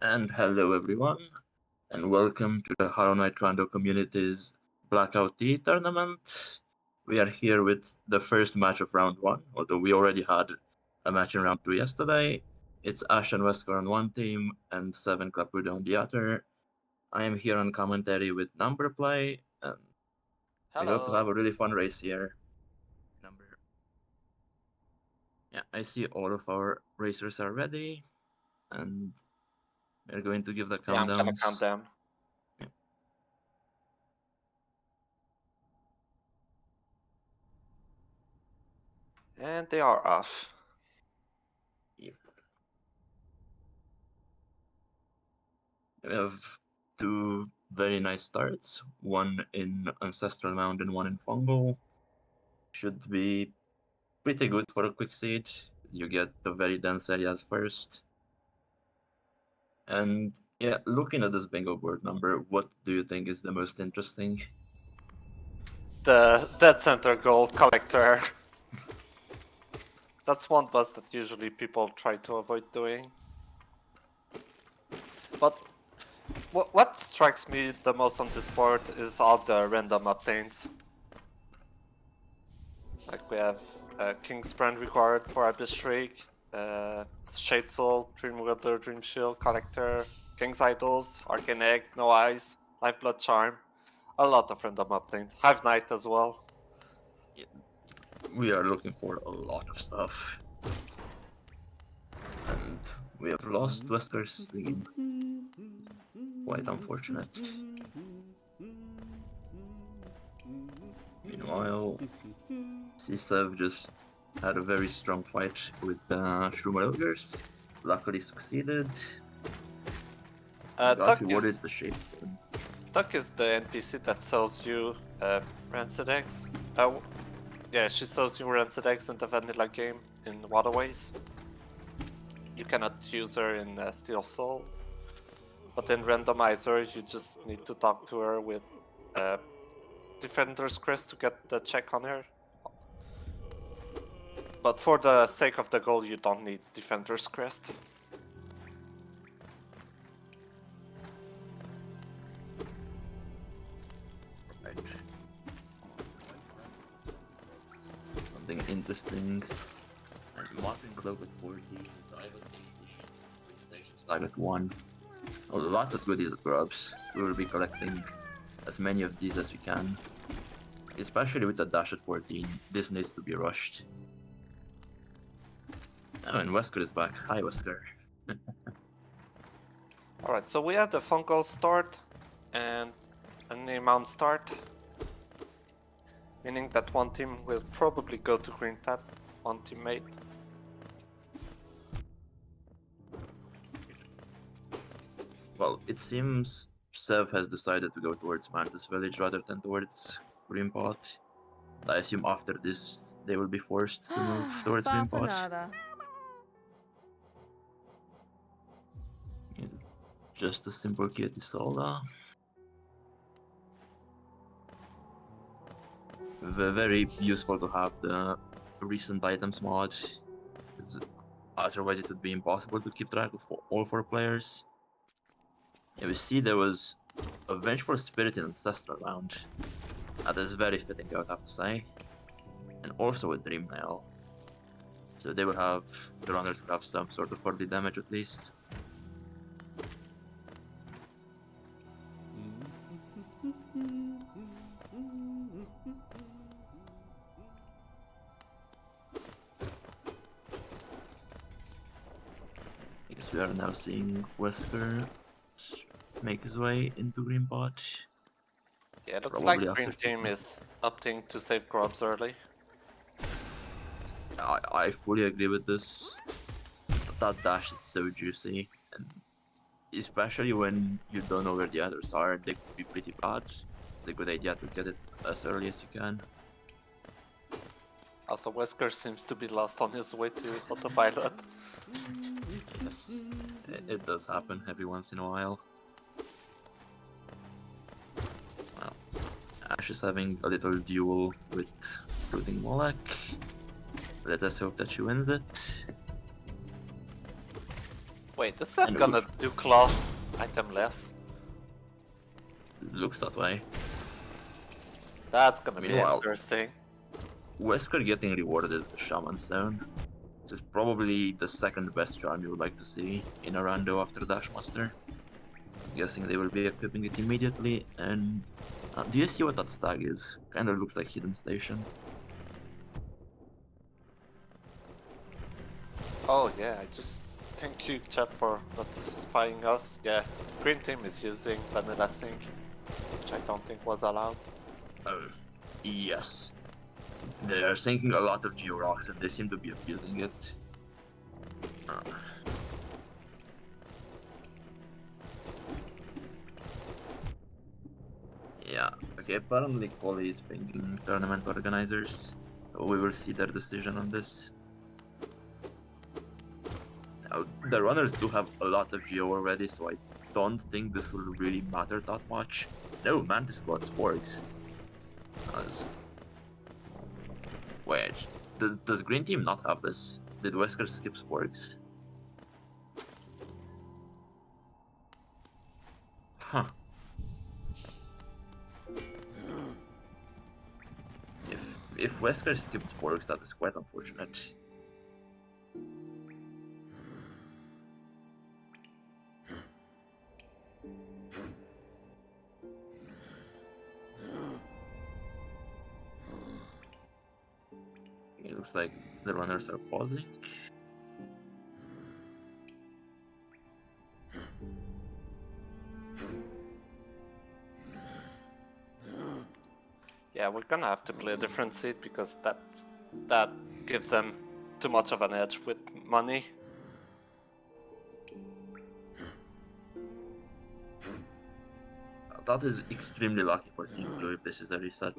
And hello everyone, and welcome to the Hollow Knight Rando community's Blackout T tournament. We are here with the first match of round 1, although we already had a match in round 2 yesterday. It's HCFWesker on one team and 7 Klapudo on the other. I am here on commentary with Number Play, and we hope to Hello. have a really fun race here. Number. Yeah, I see all of our racers are ready, and we're going to give the Yeah, I'm gonna count countdowns. down. And they are off. Yep. We have two very nice starts, one in Ancestral Mound and one in Fungal. Should be pretty good for a quick seed. You get the very dense areas first. And yeah, looking at this bingo board number, what do you think is the most interesting? The dead center gold collector. That's one bus that usually people try to avoid doing. But what strikes me the most on this board is all the random obtains. Like we have King's Brand required for Abyss Shriek, Shade Soul, Dream Wielder, Dream Shield, Collector, King's Idols, Arcane Egg, No Eyes, Lifeblood Charm. A lot of random obtains. Hive Knight as well. We are looking for a lot of stuff. And we have lost Wesker's stream. Quite unfortunate. Meanwhile, CSEV just had a very strong fight with Shroomer Ogres. Luckily succeeded. Got rewarded the shape. Duck is the NPC that sells you rancid eggs. Yeah, she sells you rancid eggs in the vanilla game in Waterways. You cannot use her in Steel Soul. But in Randomizer, you just need to talk to her with Defender's Crest to get the check on her. But for the sake of the goal, you don't need Defender's Crest. Right. Something interesting. And Martin Cloak at 40, Private Station Stag at 1. Oh, lots of goodies at Grubs. We will be collecting as many of these as we can. Especially with the dash at 14, this needs to be rushed. Oh, and Wesker is back. Hi, Wesker. Alright, so we have the Fungal start and an Mount start. Meaning that one team will probably go to green path, one teammate. Well, it seems Sev has decided to go towards Mantis Village rather than towards Green Pot. I assume after this, they will be forced to move towards Green Pot. Just a simple Kitty Soda. Very useful to have the recent items mod. Otherwise, it would be impossible to keep track of all 4 players. Yeah, we see there was a Vengeful Spirit in Ancestral Lounge. That is very fitting, I would have to say. And also a Dream Nail. So they will have, the runners will have some sort of early damage at least. I guess we are now seeing Wesker make his way into Green Pot. Yeah, it looks Probably like Green Team is opting to save Grubs early. I fully agree with this. That dash is so juicy, and especially when you don't know where the others are, they could be pretty bad. It's a good idea to get it as early as you can. Also, Wesker seems to be lost on his way to autopilot. Yes, it does happen every once in a while. Well, Ash is having a little duel with Fruiting Molek. Let us hope that she wins it. Wait, Wait, is Seth And gonna do claw itemless? looks that way. That's gonna be Meanwhile, interesting. Wesker getting rewarded with the Shaman Stone. This is probably the second best charm you would like to see in a rando after Dashmaster. Guessing they will be equipping it immediately, and do you see what that stag is? Kinda looks like Hidden Station. Oh yeah, I just thank you chat for notifying us. Yeah, green team is using vanilla sync, which I don't think was allowed. Yes. They are sinking a lot of Georocks and they seem to be abusing it. Uh, yeah, okay, apparently Coley is pinging tournament organizers. We will see their decision on this. Now, the runners do have a lot of Geo already, so I don't think this will really matter that much. No, Mantis Squad Sporks. Wait, does Green Team not have this? Did Wesker skip Sporks? Huh. If Wesker skips Sporks, that is quite unfortunate. It looks like the runners are pausing. Yeah, we're gonna have to play a different seed because that gives them too much of an edge with money. That is extremely lucky for Team Blue if this is a reset.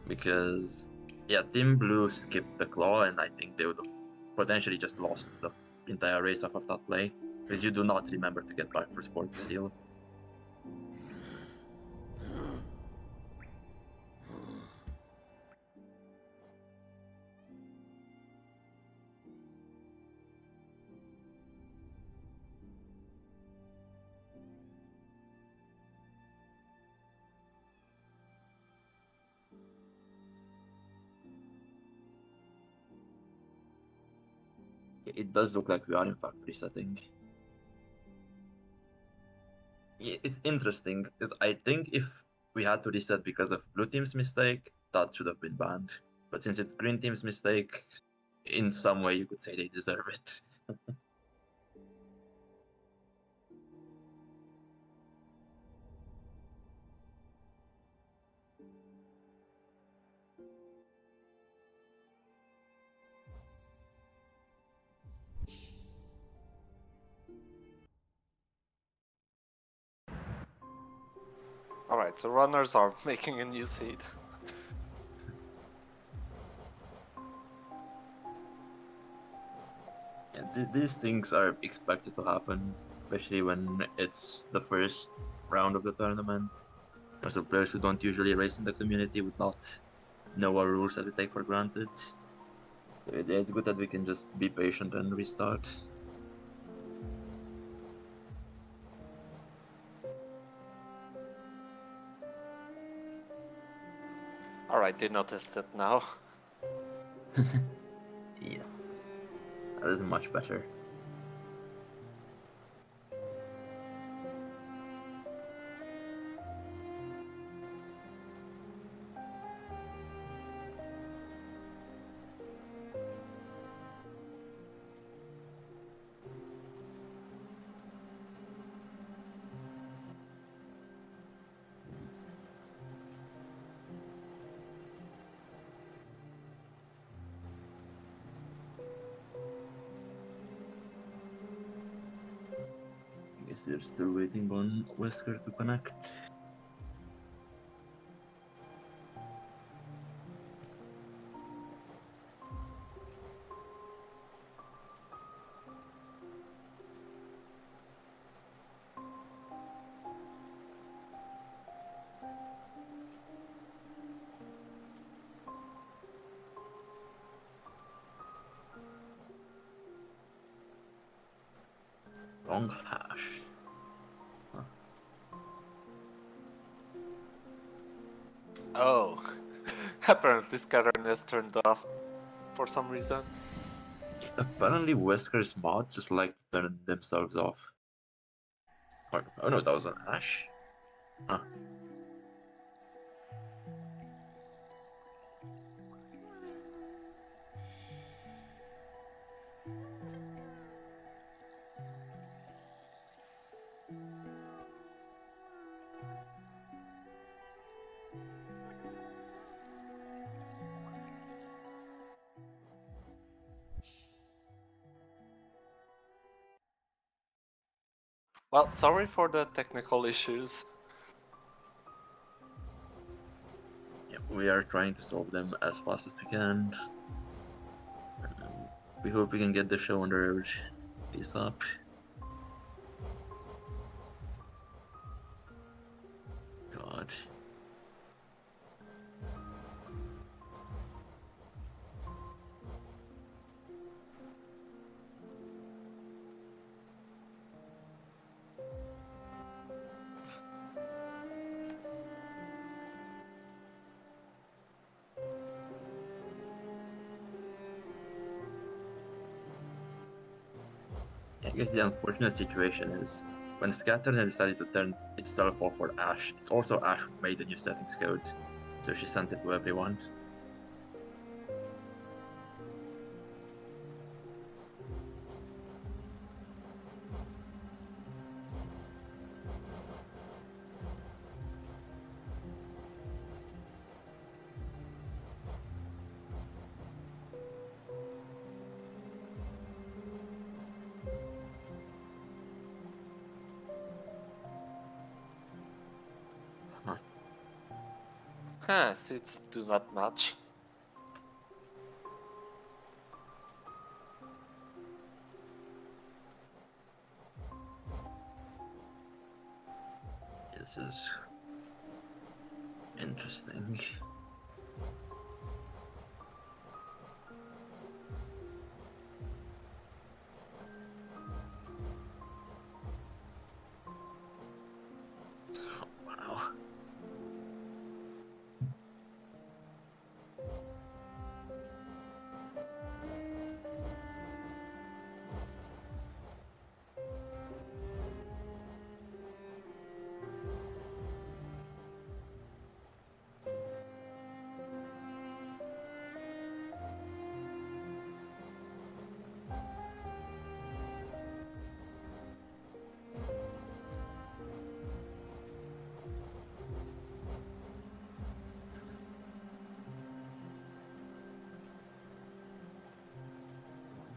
Because, yeah, Team Blue skipped the claw, and I think they would have potentially just lost the entire race off of that play. Because you do not remember to get back for Sports Seal. It does look like we are in fact resetting. It's interesting, because I think if we had to reset because of Blue Team's mistake, that should have been banned. But since it's Green Team's mistake, in some way you could say they deserve it. Alright, so runners are making a new seed. Yeah, these things are expected to happen, especially when it's the first round of the tournament. Also, players who don't usually race in the community would not know our rules that we take for granted. So it's good that we can just be patient and restart. Alright, they noticed it now. Yes, that is much better. I guess we're still waiting on Wesker to connect. Wrong hash. Huh. Oh, apparently scattering is turned off for some reason. Apparently, Wesker's mods just like to turn themselves off. Oh no, that was an hash. Huh. Well, sorry for the technical issues. Yeah, we are trying to solve them as fast as we can. We hope we can get the show on the road. Peace up. God. I guess the unfortunate situation is when Scatter decided to turn itself off for Ash, it's also Ash who made the new settings code, so she sent it to everyone. Huh. Huh, seeds do not match. This is interesting. Wow.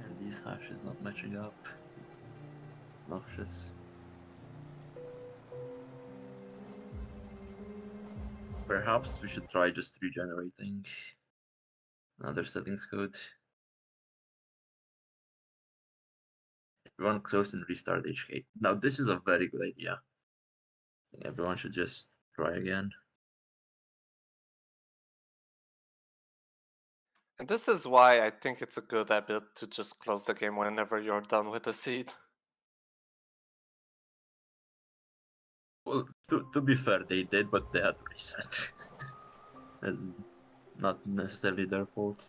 And these hashes not matching up. This is noxious. Perhaps we should try just regenerating another settings code. Everyone close and restart HK. Now this is a very good idea. I think everyone should just try again. And this is why I think it's a good habit to just close the game whenever you're done with the seed. Well, to be fair, they did, but they had to reset. That's not necessarily their fault.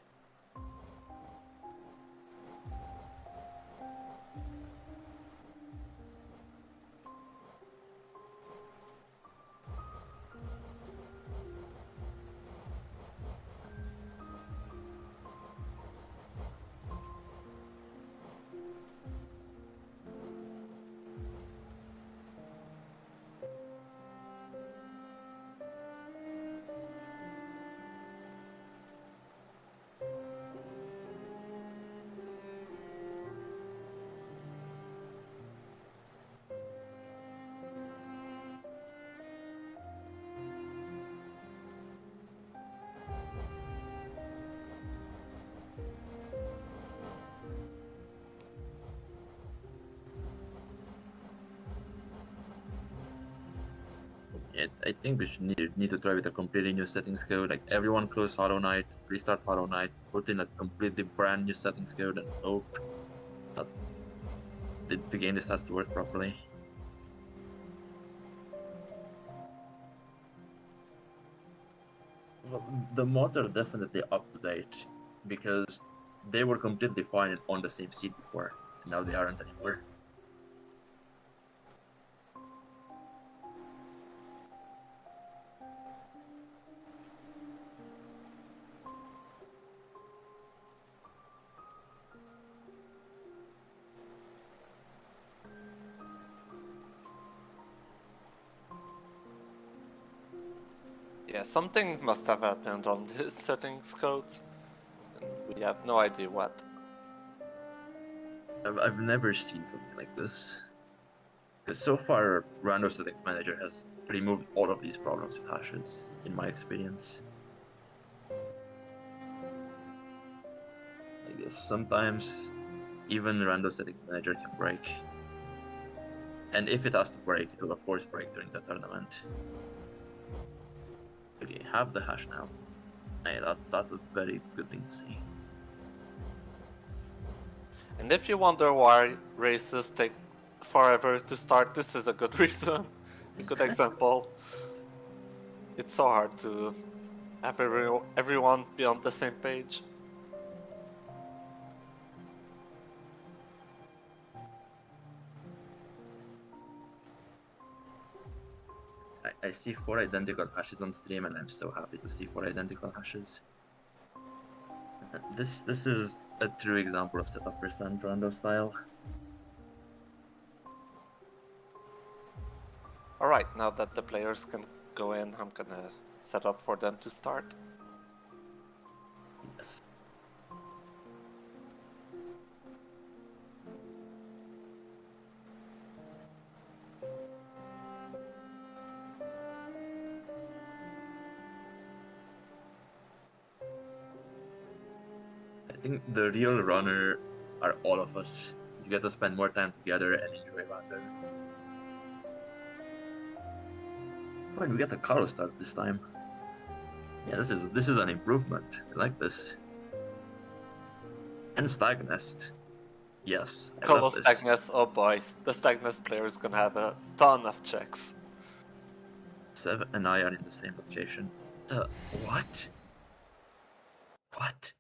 I think we should need to try with a completely new settings code. Like everyone close Hollow Knight, restart Hollow Knight, put in a completely brand new settings code, and hope that the game just has to work properly. Well, the mods are definitely up to date because they were completely fine on the same seed before, and now they aren't anymore. Yeah, something must have happened on the settings codes, and we have no idea what. I've never seen something like this. Because so far, Rando Settings Manager has removed all of these problems with hashes, in my experience. I guess sometimes even Rando Settings Manager can break. And if it has to break, it will of course break during the tournament. Okay, have the hash now. Hey, that's a very good thing to see. And if you wonder why races take forever to start, this is a good reason, a good example. It's so hard to have everyone be on the same page. I see 4 identical hashes on stream, and I'm so happy to see 4 identical hashes. This is a true example of setup percent Rando style. Alright, now that the players can go in, I'm gonna set up for them to start. Yes. I think the real runner are all of us. You get to spend more time together and enjoy Rando. Oh, and we get the Karo start this time. Yeah, this is an improvement. I like this. And Stagnest. Yes, I Colo love this. Stagness, oh boy, the Stagness player is gonna have a ton of checks. Sev and I are in the same location. What? What?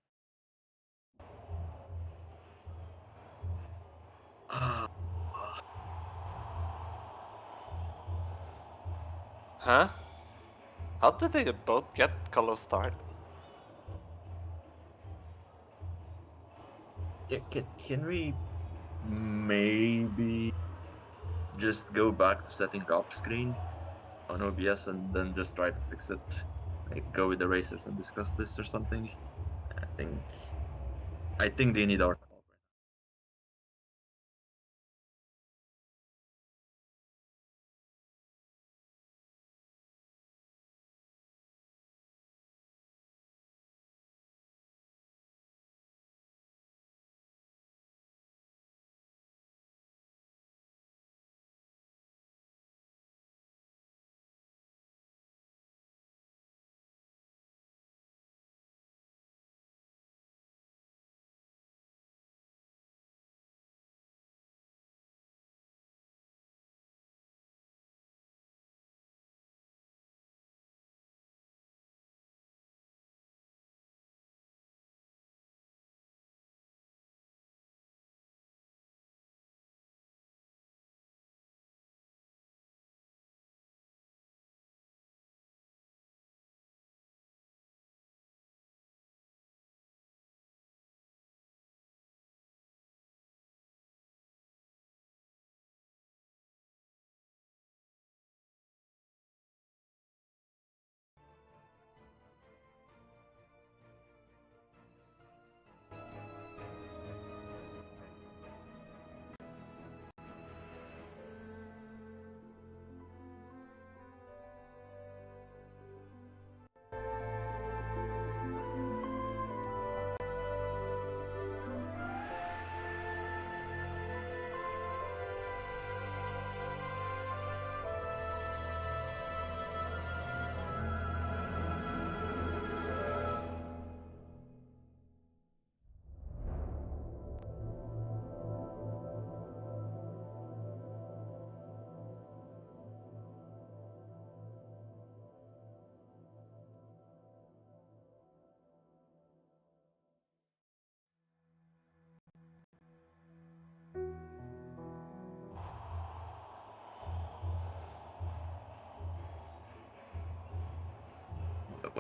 Ah, Huh? How did they both get Colo start? yeah, can we maybe just go back to setting up screen on OBS and then just try to fix it? Like go with the racers and discuss this or something? I think I think they need our help.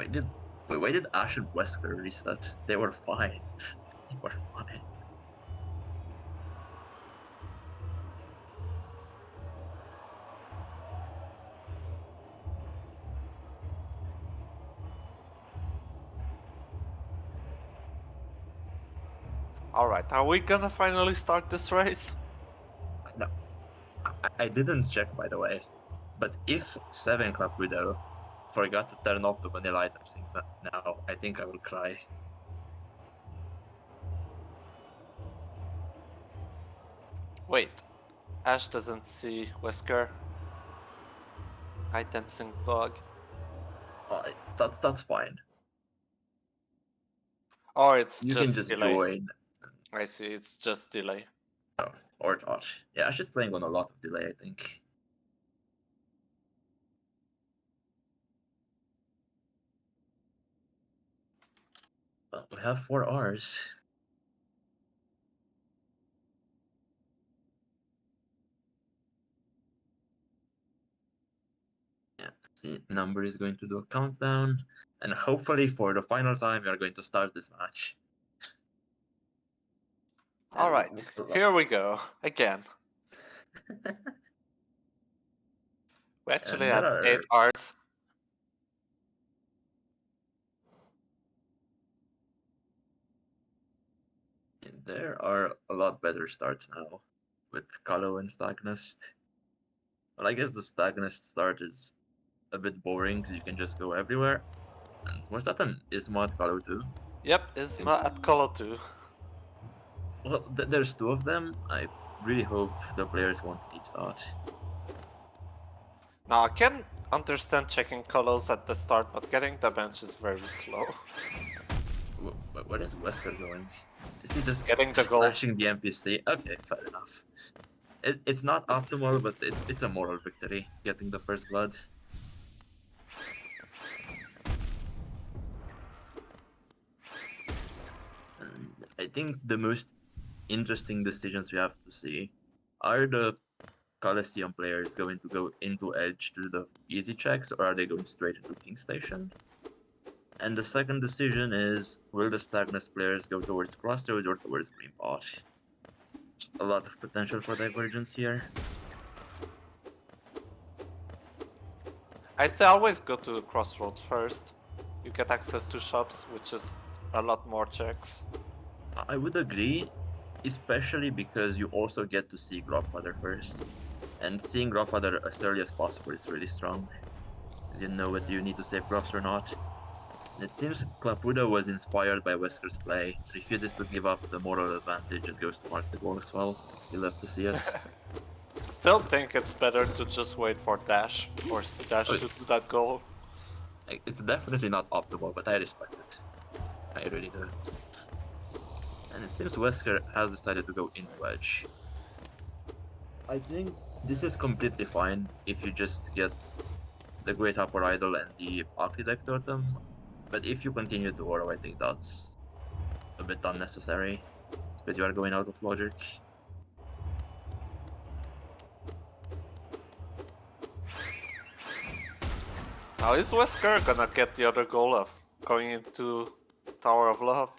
why did Ash and Wesker reset? They were fine. They were fine. Alright, are we gonna finally start this race? No, I didn't check, by the way. But if 7 Klapudo forgot to turn off the vanilla item sync now, I think I will cry. Wait, Ash doesn't see Wesker. Item sync bug. That's fine. Or it's You just can just delay. join. I see, it's just delay. Oh, or not. Yeah, Ash is playing on a lot of delay, I think. But we have 4 Rs. Yeah, the number is going to do a countdown, and hopefully for the final time we are going to start this match. Alright, here we go, again. We actually had 8 Rs. There are a lot better starts now with Kalo and Stagnist. Well, I guess the Stagnist start is a bit boring because you can just go everywhere. And was that an Isma at Kalo too? Yep, Isma at Colo 2. Well, there's 2 of them. I really hope the players won't need that. Now I can understand checking Colos at the start, but getting the bench is very slow. Where is Wesker going? Is he just Getting the goal. flashing the NPC? Okay, fair enough. It's not optimal, but it's a moral victory, getting the first blood. And I think the most interesting decisions we have to see are the Coliseum players going to go into Edge to the easy checks, or are they going straight into King Station? And the second decision is, will the Stagnus players go towards Crossroads or towards Green Pot? A lot of potential for divergence here. I'd say always go to the Crossroads first. You get access to shops, which is a lot more checks. I would agree, especially because you also get to see Grobfather first. And seeing Grobfather as early as possible is really strong. You know whether you need to save Grobs or not. And it seems Klapudo was inspired by Wesker's play, refuses to give up the moral advantage and goes to mark the goal as well. You love to see it. Still think it's better to just wait for Dash, or Dash to do that goal. It's definitely not optimal, but I respect it. I really do. And it seems Wesker has decided to go into Edge. I think this is completely fine if you just get the Great Upper Idol and the Architect Totem, but if you continue to Oro, I think that's a bit unnecessary, because you are going out of logic. Now is Wesker gonna get the other goal of going into Tower of Love?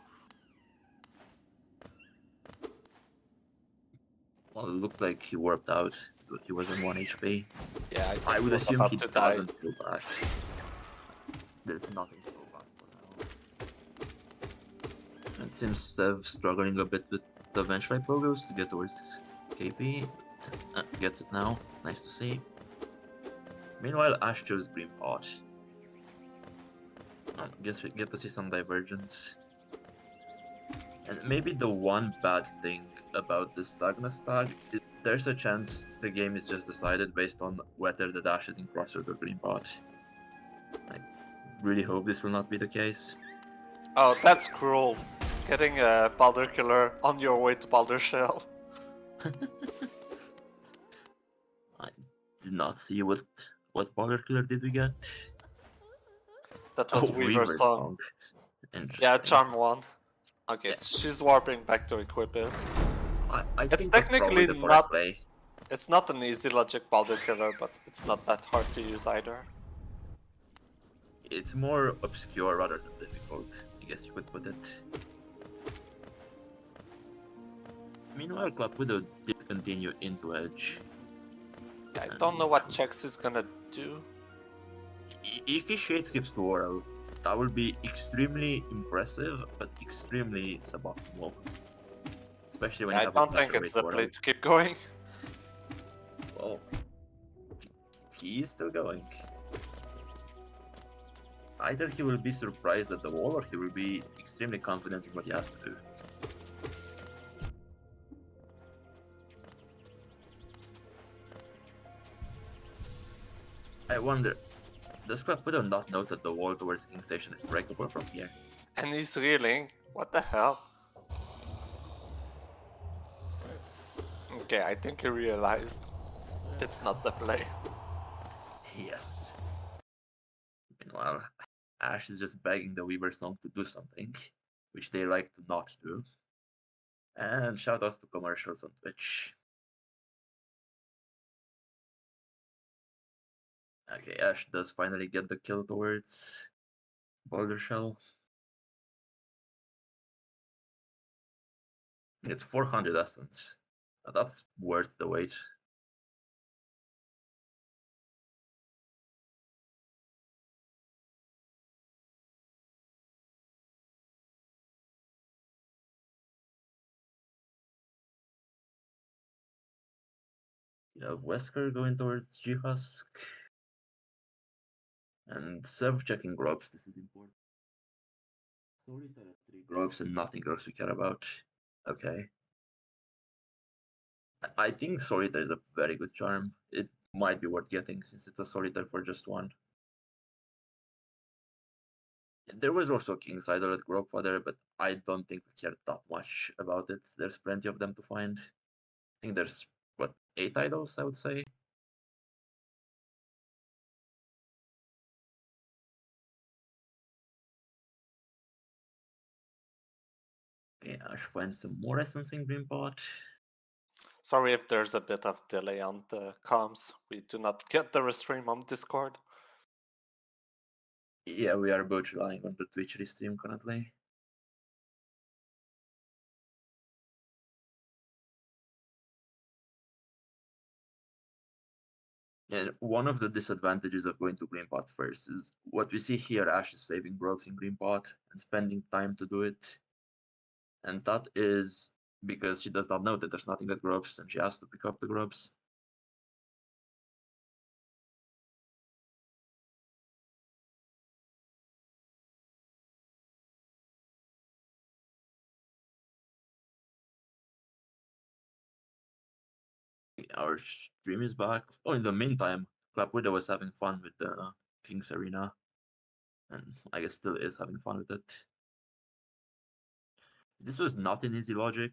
Well, it looked like he warped out, but he was on 1 HP. Yeah, I, think I would was assume about he to die. doesn't go back. There's nothing to go back for now. It seems Sev struggling a bit with the Vengefly Pogos to get towards KP. Gets it now, nice to see. Meanwhile, Ash chose Green Pot. Guess we get to see some divergence. And maybe the one bad thing about the Stagnus tag is there's a chance the game is just decided based on whether the dash is in Crossroads or Green Pot. I really hope this will not be the case. Oh, that's cruel. Getting a Baldur Killer on your way to Baldur Shell. I did not see what Baldur Killer did we get. That was Weaver's song. Yeah, Charm 1. Okay, yeah. So she's warping back to equip it. I it's think technically that's not. play. It's not an easy logic Baldur Killer, but it's not that hard to use either. It's more obscure rather than difficult, I guess you could put it. Meanwhile, Klapudo did continue into edge. I don't know what checks he's gonna do. If he shade skips to oral, that will be extremely impressive, but extremely suboptimal. Especially when you I have don't a think better way it's to the play oral. to keep going. Well, he is still going. Either he will be surprised at the wall, or he will be extremely confident in what he has to do. I wonder, does Klapudo not know that the wall towards King Station is breakable from here? And he's reeling. What the hell? Okay, I think he realized it's not the play. Yes. Meanwhile, Ash is just begging the Weaver Song to do something, which they like to not do. And shoutouts to commercials on Twitch. Okay, Ash does finally get the kill towards Boulder Shell. It's 400 essence. That's worth the wait. You know, Wesker going towards G-Husk. And Sev checking grubs, this is important. Solitaire at 3 grubs and nothing else we care about. Okay. I think Solitaire is a very good charm. It might be worth getting since it's a Solitaire for just 1. There was also King's Idol at Grobfather, but I don't think we cared that much about it. There's plenty of them to find. I think there's, what, 8 idols, I would say? Yeah, I should find some more essence in Green Pot. Sorry if there's a bit of delay on the comms. We do not get the restream on Discord. Yeah, we are both relying on the Twitch restream currently. And one of the disadvantages of going to Green Pot first is what we see here. Ash is saving grubs in Green Pot and spending time to do it. And that is because she does not know that there's nothing at grubs and she has to pick up the grubs. Our stream is back. Oh, in the meantime, Klapudo was having fun with the King's Arena. And I guess still is having fun with it. This was not an easy logic,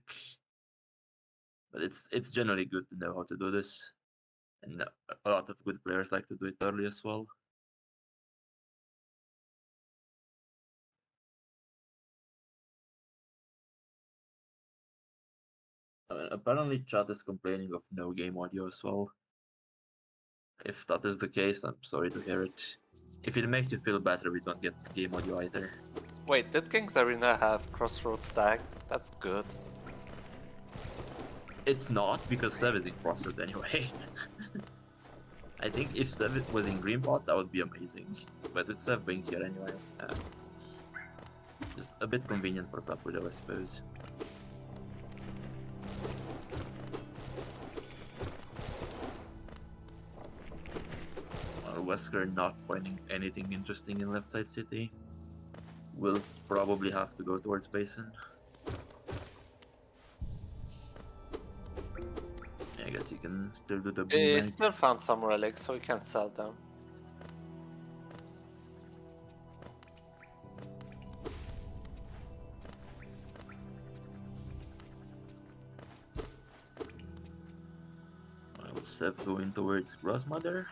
but it's generally good to know how to do this. And a lot of good players like to do it early as well. Apparently chat is complaining of no game audio as well. If that is the case, I'm sorry to hear it. If it makes you feel better, we don't get game audio either. Wait, did King's Arena have Crossroads tag? That's good. It's not, because Sev is in Crossroads anyway. I think if Sev was in Green Pot, that would be amazing. But with Sev being here anyway, just a bit convenient for Klapudo, I suppose. Wesker not finding anything interesting in left side city. We'll probably have to go towards Basin. I guess you can still do the He boom. still found some relics, so we can sell them. While Sev going towards Grossmother.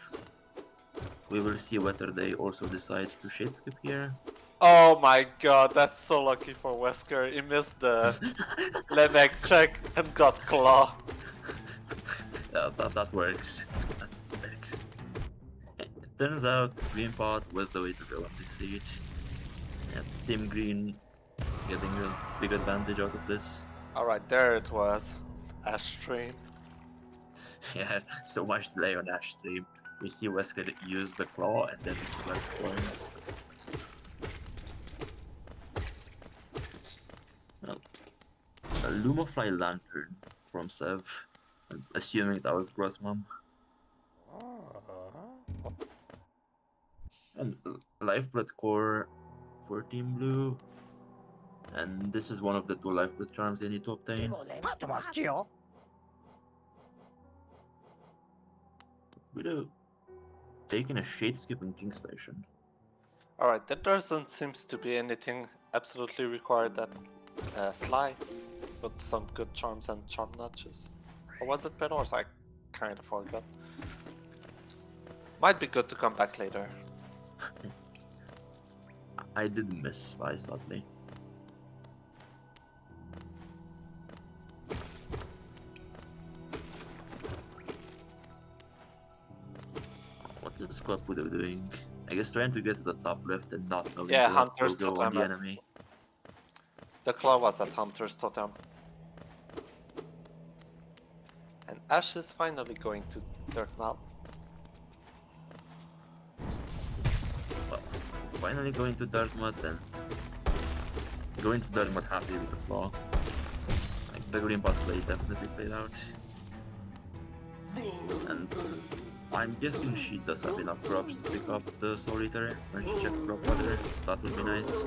We will see whether they also decide to shade skip here. Oh my god, that's so lucky for Wesker. He missed the Lemek check and got claw. That works. That works. Turns out green pot was the way to go on this siege. Yeah, Team Green getting a big advantage out of this. Alright, there it was. Ash stream. Yeah, so much delay on Ash stream. We see Wesker use the claw and then we see like coins. Well, a Lumafly Lantern from Sev. I'm assuming that was Grossmom. And Lifeblood Core for Team Blue. And this is one of the 2 Lifeblood charms they need to obtain. Widow taking a Shade Skipping King Station. Alright, there doesn't seems to be anything absolutely required that Sly, but some good charms and charm notches. Or was it Bedors? I kind of forgot. Might be good to come back later. I did miss Sly, sadly. What is Klapudo doing? I guess trying to get to the top left and not knowing Yeah, to Hunter's go on Totem. the enemy. The claw was at Hunter's Totem. And Ash is finally going to Dirtmouth. Well, finally going to Dartmouth and going to Dartmouth happy with the claw. Like the green pot play definitely played out. And I'm guessing she does have enough drops to pick up the Soul Eater when she checks drop order. That would be nice.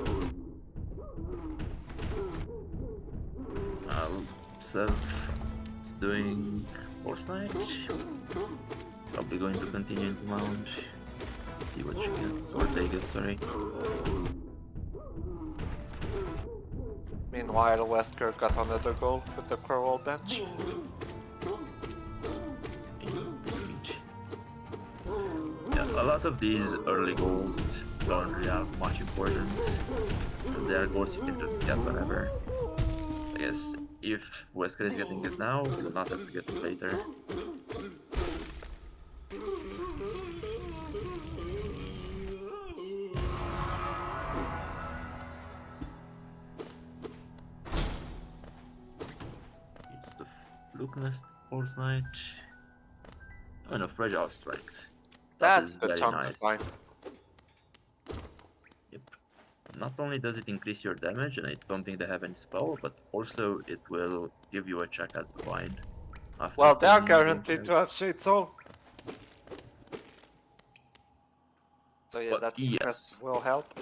Sev is doing Force Knight. Probably going to continue into Mount. See what she gets, or they get, sorry. Meanwhile, Wesker got another goal with the Crowell bench. Indeed. Yeah, a lot of these early goals don't really have much importance, because they are goals you can just get whenever. I guess if Wesker is getting it now, he will not have to get it later. It's the Fluke Nest Force Knight. Oh no, Fragile Strike. That's is a good very charm nice. to find. Yep. Not only does it increase your damage, and I don't think they have any spell, but also it will give you a check at Divine. Well, they are playing game guaranteed check. to have Shade Soul. So yeah, But that yes, crest will help.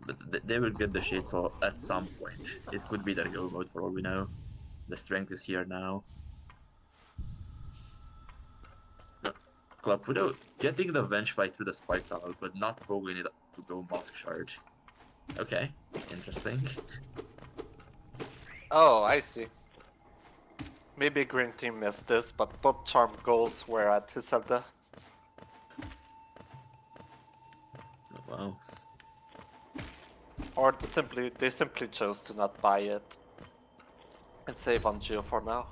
but they will get the Shade Soul at some point. It could be their go mode for all we know. The strength is here now. Klapudo getting the Venge Fight through the Spike Tunnel, but not probing it to go Mask Shard. Okay, interesting. Oh, I see. Maybe Green Team missed this, but both charm goals were at Hiselda. Oh, wow. Or they simply chose to not buy it. And save on Geo for now.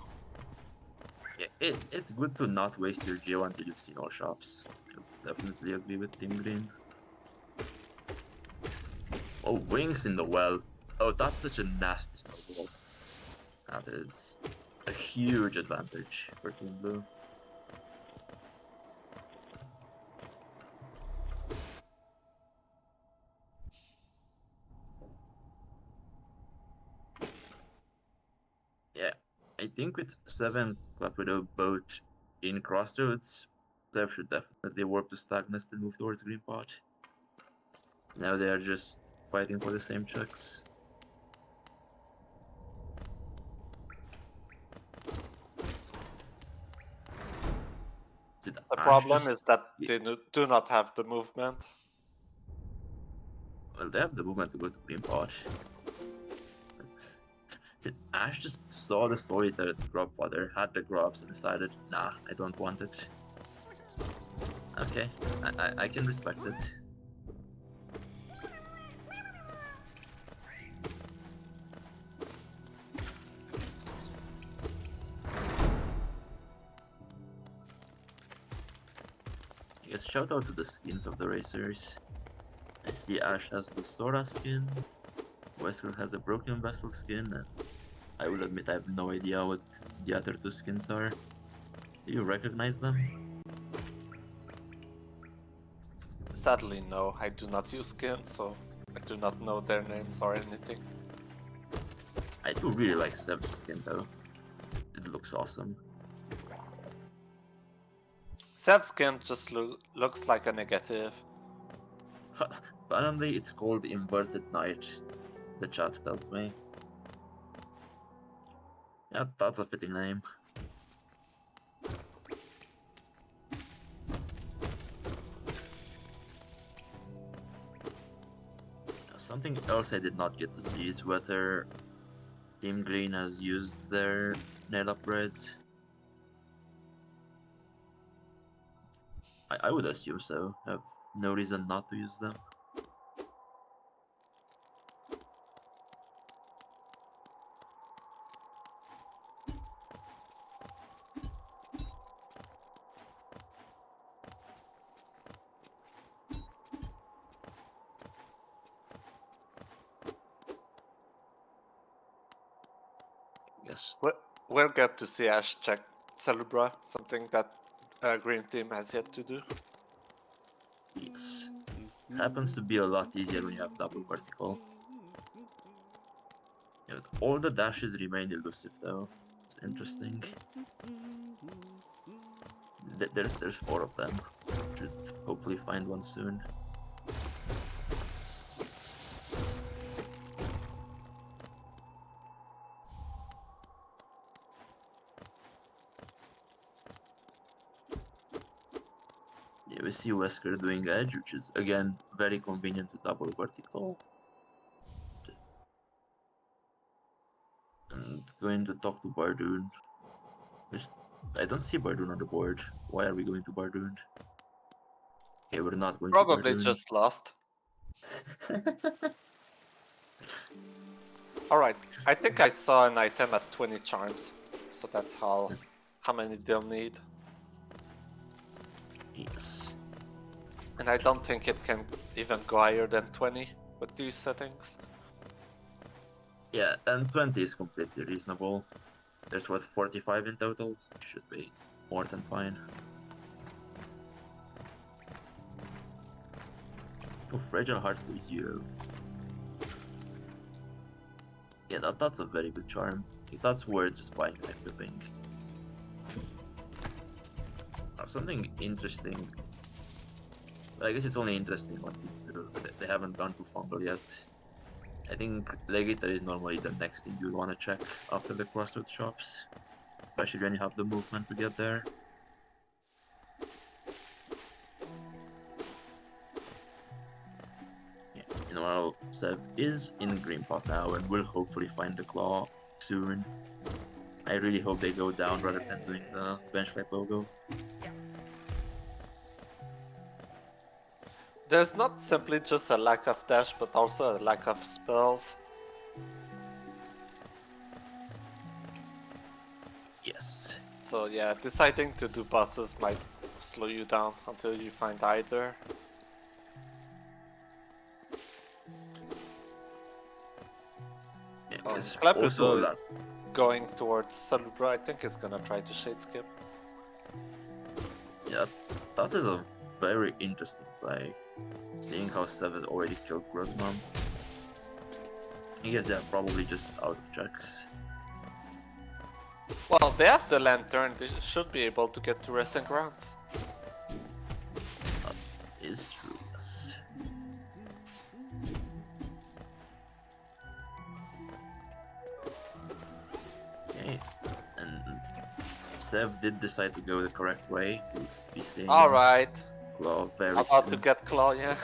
Yeah, it's good to not waste your Geo until you've seen all shops. I definitely agree with Team Green. Oh, Wings in the well. Oh, that's such a nasty snowball. That is a huge advantage for Team Blue. Yeah, I think with 7 Klapudo both in Crossroads, Sev should definitely warp to Stagnus and move towards Green Pot. Now they are just fighting for the same checks. The problem is that they do not have the movement. Well, they have the movement to go to Green Pot. Ash just saw the story that drop fodder, had the grubs, and decided, nah, I don't want it. Okay, I can respect it. I guess shout out to the skins of the racers. I see Ash has the Sora skin, Wesker has a Broken Vessel skin, and I will admit I have no idea what the other two skins are. Do you recognize them? Sadly, no. I do not use skins, so I do not know their names or anything. I do really like Sev's skin though. It looks awesome. Sev's skin just looks like a negative. Apparently it's called Inverted Knight, the chat tells me. Yeah, that's a fitting name. Something else I did not get to see is whether Team Green has used their nail upgrades. I would assume so. I have no reason not to use them. Yes. We'll get to see Ash check Celebra, something that Green Team has yet to do. Yes. It happens to be a lot easier when you have double vertical. Yeah, all the dashes remain elusive though. It's interesting. There's 4 of them. Should hopefully find one soon. Yeah, we see Wesker doing edge, which is again very convenient to double vertical. And going to talk to Bardoon. I don't see Bardoon on the board. Why are we going to Bardoon? Okay, we're not going Probably to Bardoon. just lost. Alright, I think I saw an item at 20 charms, so that's how many they'll need. Yes. And I don't think it can even go higher than 20 with these settings. Yeah, and 20 is completely reasonable. There's what, 45 in total? Should be more than fine. Oh, Fragile Heart for 0. Yeah, that's a very good charm. That's worth just buying and equipping. Something interesting. I guess it's only interesting what they haven't gone to Fungal yet. I think Legator is normally the next thing you'd want to check after the Crossroads shops. Especially when you have the movement to get there. Yeah, meanwhile, Sev is in Green Pot now and will hopefully find the Claw soon. I really hope they go down rather than doing the Benchfly Pogo. There's not simply just a lack of dash, but also a lack of spells. Yes. So yeah, deciding to do bosses might slow you down until you find either. Yeah, Oh, because Klapudo also is going towards Celebra. I think he's gonna try to shade skip. yeah, that is a very interesting play. Seeing how Sev has already killed Grossmom. I guess they're probably just out of checks. Well, they have the lantern. They should be able to get to resting grounds. That is true, yes. Okay, and Sev did decide to go the correct way. We'll be seeing Alright. Claw very About to soon. get Claw, yeah.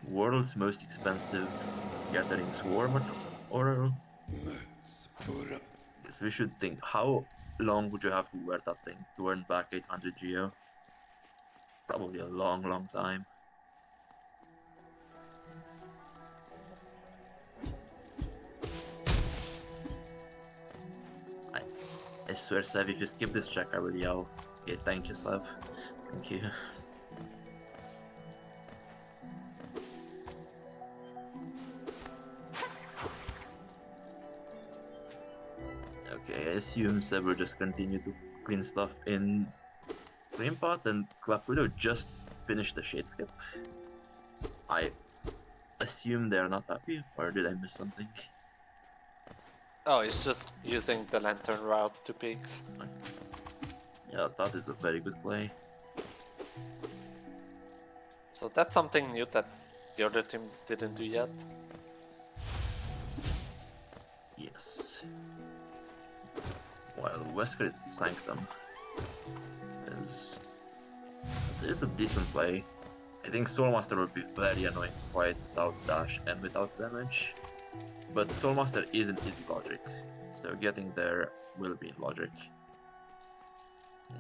World's most expensive Gathering Swarm Oral. Yes, we should think, how long would you have to wear that thing to earn back 800 Geo? Probably a long time. swear, Sev, if you skip this check, I will yell. Okay, thank you, Sev. Thank you. Okay, I assume Sev will just continue to clean stuff in Green Pot, and Klapudo just finished the Shade Skip. I assume they're not happy, or did I miss something? Oh, he's just using the lantern route to peaks. Yeah, that is a very good play. So that's something new that the other team didn't do yet. Yes. While Wesker is in Sanctum. It is a decent play. I think Soulmaster would be very annoying to fight without dash and without damage. But Soulmaster isn't easy logic, so getting there will be in logic.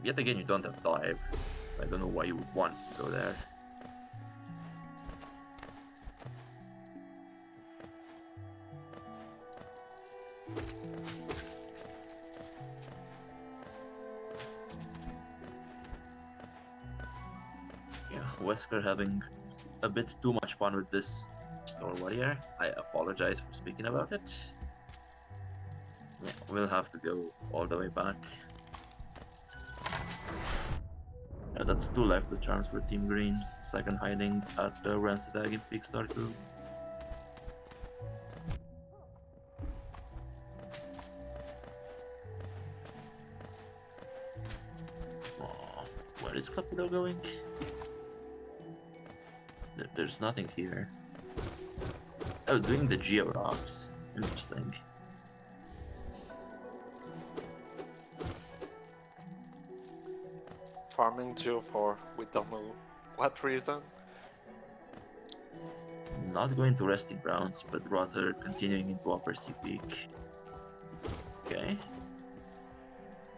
Yet again, you don't have dive. I don't know why you would want to go there. Yeah, Wesker having a bit too much fun with this Soul Warrior. I apologize for speaking about it. Yeah, we'll have to go all the way back. Yeah, that's 2 life with charms for Team Green. Second hiding at the Rancid Egg in Peak Star Crew. Aww, where is Klapudo going? There's nothing here. Oh, doing the Geo Rocks. Interesting. Farming Geo for we don't know what reason. Not going to Resting Grounds, but rather continuing into Upper Sea Peak. Okay.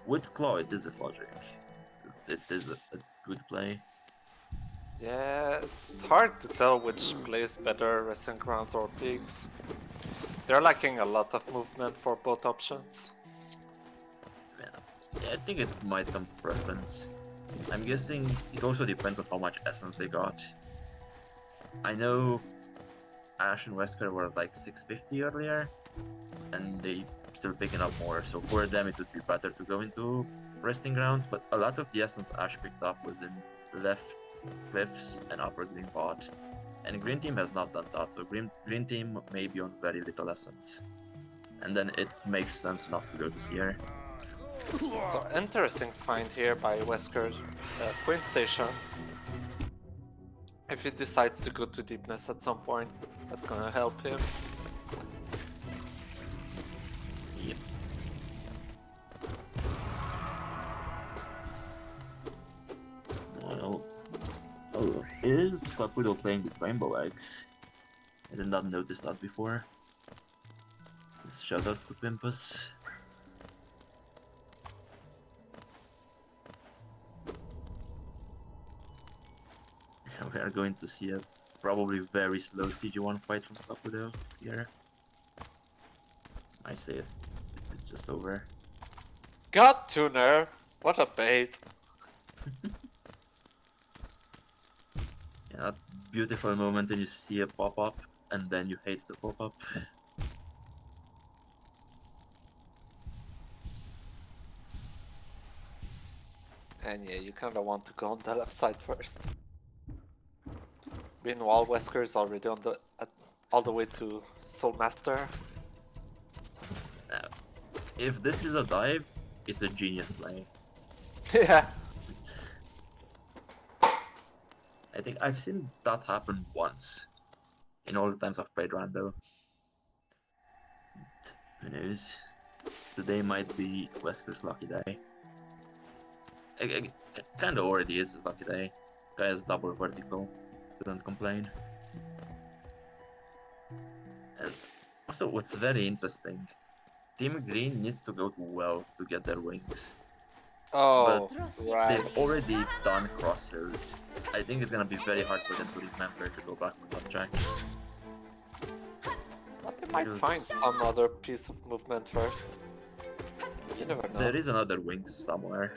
With Claw, it is a logic. It is a good play. Yeah, it's hard to tell which plays better, Resting Grounds or Peaks. They're lacking a lot of movement for both options. Yeah, I think it might come to preference. I'm guessing it also depends on how much essence they got. I know Ash and Wesker were like 650 earlier, and they still picking up more, so for them it would be better to go into Resting Grounds, but a lot of the essence Ash picked up was in left cliffs and upper green pot, and Green Team has not done that, so Green Team may be on very little essence, and then it makes sense not to go to Seer. So interesting find here by Wesker Queen Station. If he decides to go to Deepness at some point, that's gonna help him. Yep. Well, oh, is Klapudo playing with Rainbow Eggs? I did not notice that before. Shoutouts to Pimpus. We are going to see a probably very slow CG1 fight from Klapudo here. I say it's just over. God, Tuner! What a bait! Yeah, that beautiful moment when you see a pop-up and then you hate the pop-up. And yeah, you kinda want to go on the left side first. Meanwhile, Wesker is already on the all the way to Soul Master. Now, if this is a dive, it's a genius play. Yeah. I think I've seen that happen once in all the times I've played Rando. Who knows? Today might be Wesker's lucky day. It kind of already is his lucky day. Guy has double vertical. Couldn't complain. And also, what's very interesting, Team Green needs to go to well to get their wings. Oh, But right. they've already done crossroads. I think it's gonna be very hard for them to remember to go back on that track. But they might find some other piece of movement first. You never know. There is another wing somewhere.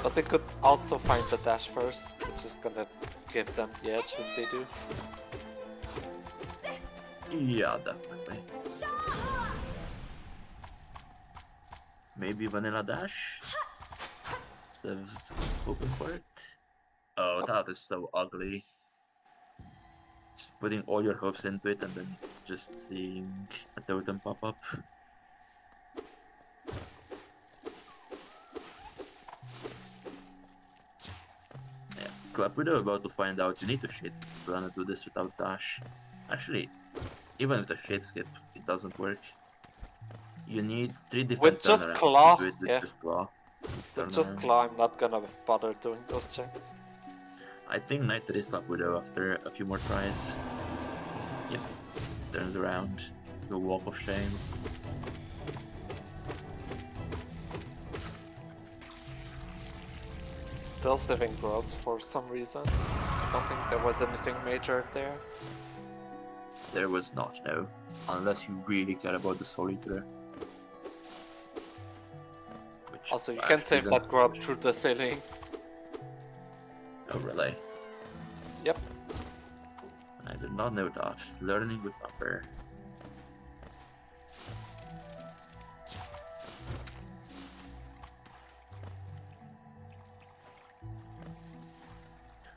But they could also find the dash first, which is gonna give them the edge if they do. Yeah, definitely. Maybe vanilla dash? Sev's hoping for it. Oh, that is so ugly. Just putting all your hopes into it and then just seeing a totem pop up. Yeah, Klapudo about to find out you need to shade skip to run and do this without dash. Actually, even with a shade skip, it doesn't work. You need 3 different With just turnarounds claw, to do it with yeah. just claw. With just claw, I'm not gonna bother doing those checks. I think Knight is Klapudo after a few more tries. Yep, turns around. The walk of shame. Still saving growths for some reason. I don't think there was anything major there. There was not, no. Unless you really care about the Soul Eater. Which Also, you can save that growth through the ceiling. Oh, really? Yep. I did not know that. Learning with number.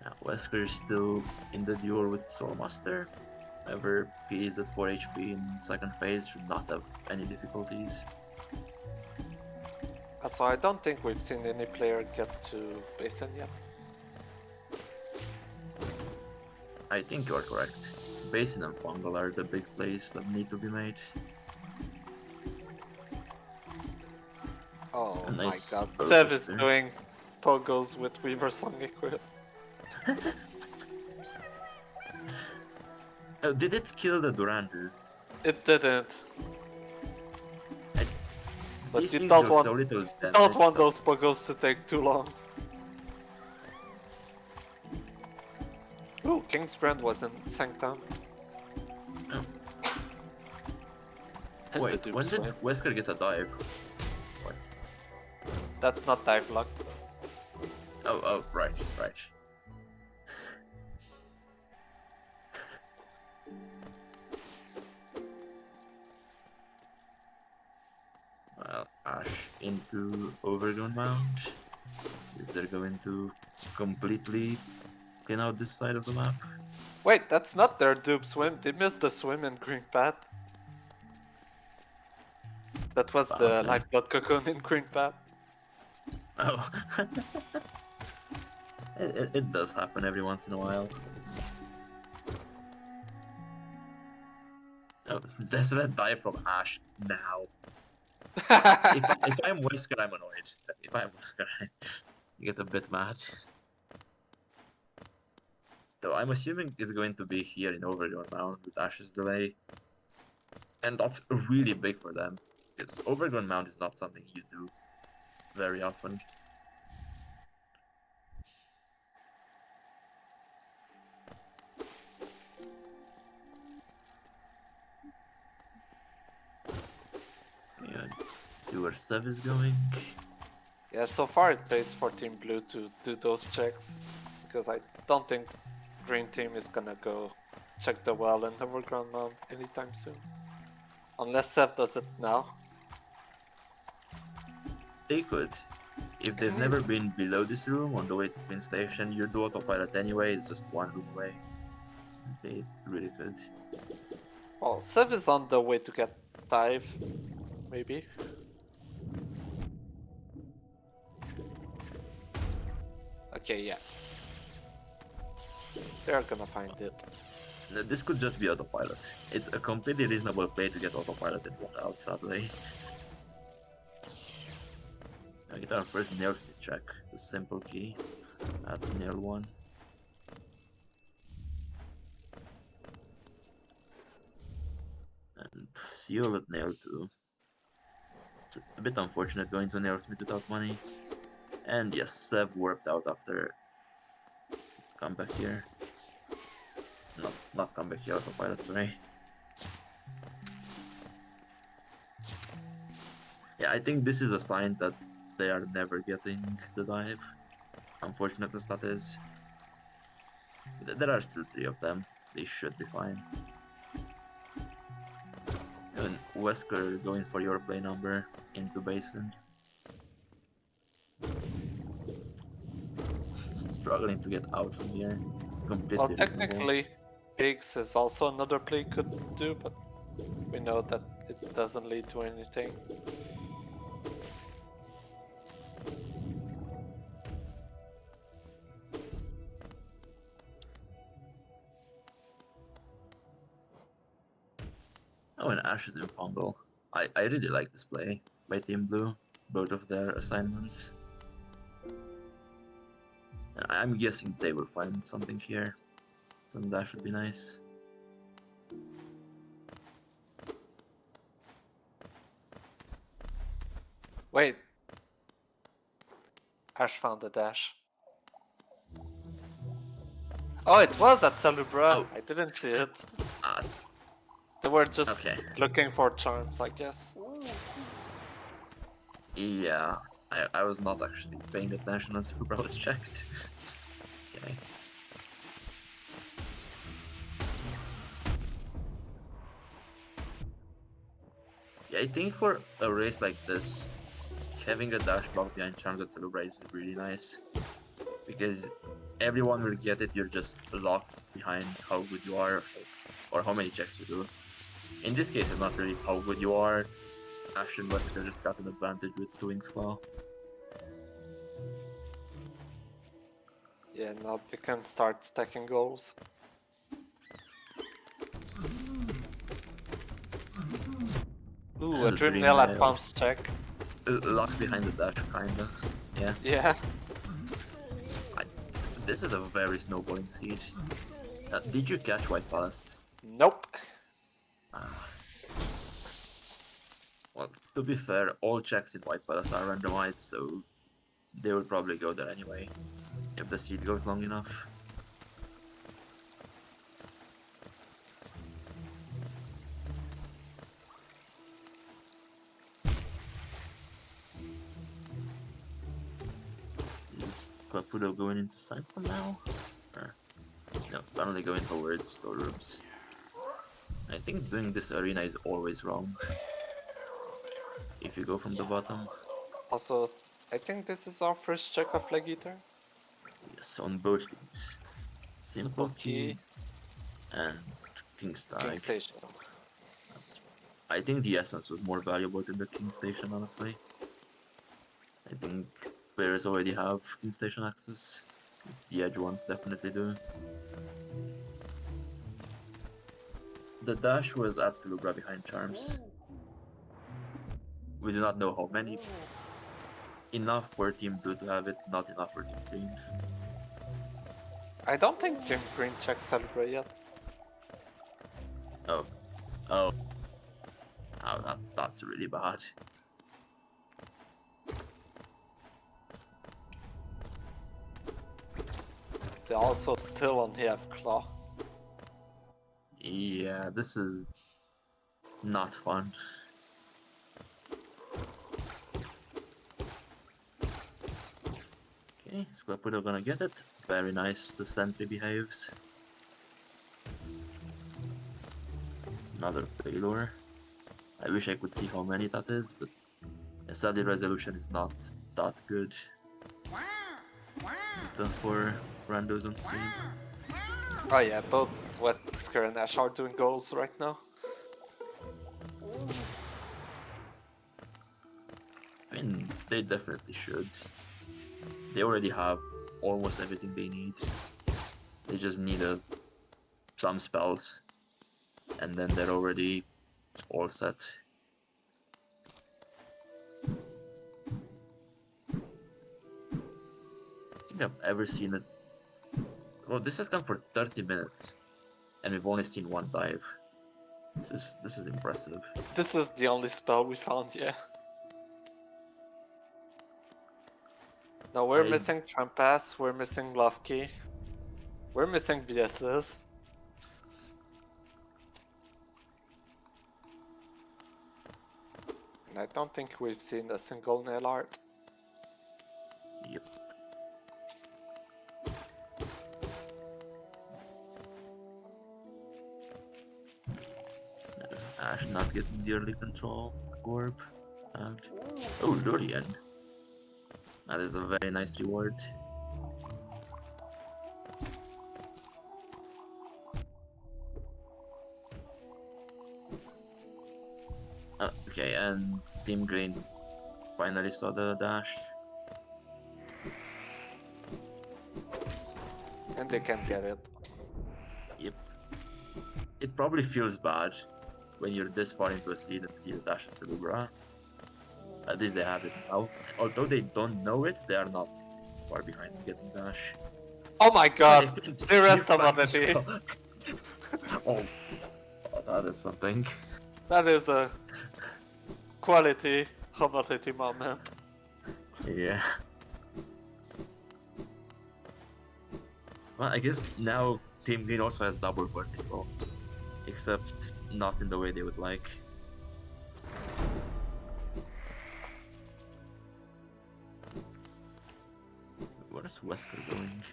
Now, Wesker is still in the duel with Soul Master. Whoever he is at 4 HP in second phase should not have any difficulties. So I don't think we've seen any player get to Basin yet. I think you are correct. Basin and Fungal are the big plays that need to be made. Oh A nice my god. focus Sev is there. doing pogos with Weaver Song equip. Oh, did it kill the Rando? It didn't. But These you things don't do want, so little don't damage. want those pogos to take too long. Ooh, King's Brand was in Sanctum. Oh. And the Wait, Duke when did Swim. Wesker get a dive? What? That's not dive locked. Oh, right. Well, Ash into Overgrown Mound. Is there going to completely clean out this side of the map? Wait, that's not their dupe swim. They missed the swim in Green Path. That was the Okay. Lifeblood Cocoon in Green Path. Oh. it does happen every once in a while. Oh, there's a dive from Ash now. If I'm Wesker, I'm annoyed. If I'm Wesker, I get a bit mad. So I'm assuming it's going to be here in Overgrown Mound with Ash's delay. And that's really big for them. Because Overgrown Mound is not something you do very often. Yeah, see where Sev is going. Yeah, so far it pays for Team Blue to do those checks. Because I don't think Green Team is gonna go check the well in Overground Mound anytime soon. Unless Sev does it now. They could. If they've never been below this room on the way to Twin Station, you do autopilot anyway, it's just one room away. They really could. Well, Sev is on the way to get dive, maybe. Okay, yeah. They're gonna find it. This could just be autopilot. It's a completely reasonable play to get autopiloted Blackout, sadly. I get our first nail speed check. The simple key at nail 1. And seal at nail 2. It's a bit unfortunate going to nail smith without money. And yes, Sev warped out after comeback here. Not comeback here, autopilot, sorry. Yeah, I think this is a sign that they are never getting the dive. Unfortunate as that is. There are still 3 of them. They should be fine. And Wesker going for your play number into basin. Struggling to get out from here. Well, Completely reasonable. technically, pigs is also another play you could do, but we know that it doesn't lead to anything. Oh, and Ash is in Fungal. I really like this play by Team Blue, both of their assignments. And I'm guessing they will find something here. So that should be nice. Wait. Ash found the dash. Oh, it was at Salubra. Oh. I didn't see it. Ah, They were just okay. looking for charms, I guess. Yeah, I was not actually paying attention as Fubra was checked. Okay. Yeah, I think for a race like this, having a dash block behind Charms at Celebra is really nice. Because everyone will get it, you're just locked behind how good you are, or how many checks you do. In this case, it's not really how good you are. Ash and Wesker just got an advantage with 2 Wings Claw. Yeah, now they can start stacking goals. Ooh, a And Dream Dream Nail at Nail. pumps check. Locked behind the dash, kinda. Yeah. Yeah. This is a very snowballing siege. Did you catch White Palace? Nope. Well, to be fair, all checks in White Palace are randomized, so they will probably go there anyway, if the seed goes long enough. Is Klapudo going into side for now? Or, no, finally going towards storerooms. I think doing this arena is always wrong. If you go from the bottom. Also, I think this is our first check of Leg Eater. Yes, on both teams. Simple Key and King Stag. King Station. I think the Essence was more valuable than the King Station, honestly. I think players already have King Station access. The Edge ones definitely do. The dash was at Celubra behind Charms. We do not know how many. Enough for Team Blue to have it, not enough for Team Green. I don't think Team Green checked Celebrate yet. Oh, that's really bad. They also still only have Claw. Yeah, this is not fun. Okay, is Klapudo gonna get it? Very nice, the sentry behaves. Another failure. I wish I could see how many that is, but sadly resolution is not that good. Done for randos on stream. Oh yeah, both Wesker and Ash are doing goals right now. I mean, they definitely should. They already have almost everything they need. They just need some spells, and then they're already all set. I think I've ever seen it. Well, this has gone for 30 minutes, and we've only seen one dive. This is impressive. This is the only spell we found, yeah. Now we're missing Trampas, we're missing Love Key, we're missing VSS. And I don't think we've seen a single nail art. Yep. Ash not getting the early control orb. And oh, Dorian. That is a very nice reward. Okay, and Team Green finally saw the dash. And they can get it. Yep. It probably feels bad when you're this far into a seed and see the dash in Celebra. At least they have it now. Although they don't know it, they are not far behind getting dash. Oh my god! The rest You ability! Oh, that is something. That is a quality ability moment. Yeah. Well, I guess now Team Green also has double vertical, except not in the way they would like. Where is Wesker going?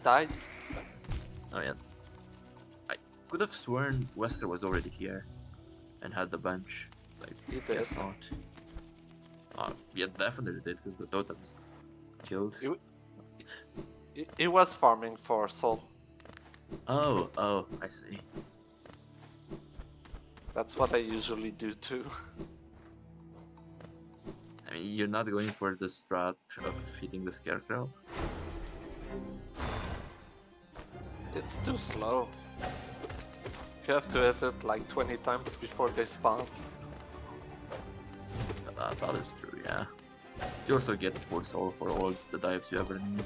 Dives? Oh yeah. I could have sworn Wesker was already here and had the bench. Like, He guess did. not. Yeah, definitely did, because the totem's killed. He was farming for soul. Oh, I see. That's what I usually do too. I mean, you're not going for the strat of hitting the scarecrow? It's too slow. You have to hit it like 20 times before they spawn. That is true, yeah. You also get 4 soul for all the dives you ever need.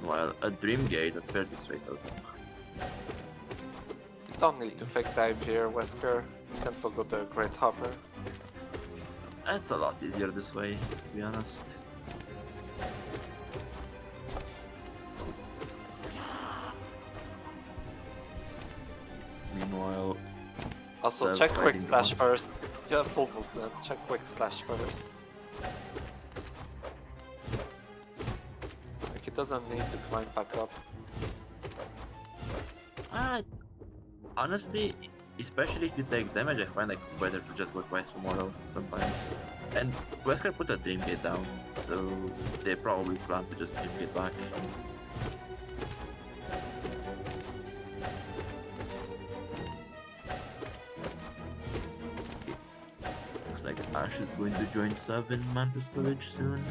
While a Dream Gate at 30 straight totem. You don't need to fake dive here, Wesker. You can toggle the Great Hopper. It's a lot easier this way, to be honest. Meanwhile, Also, Sev check Quick fighting Slash the first. You have full movement. Check Quick Slash first. Like, he doesn't need to climb back up. honestly, especially if you take damage, I find like it's better to just go twice tomorrow sometimes. And Wesker put a Dream Gate down, so they probably plan to just Dream Gate back. Looks like Ash is going to join Sev in Mantis Village soon.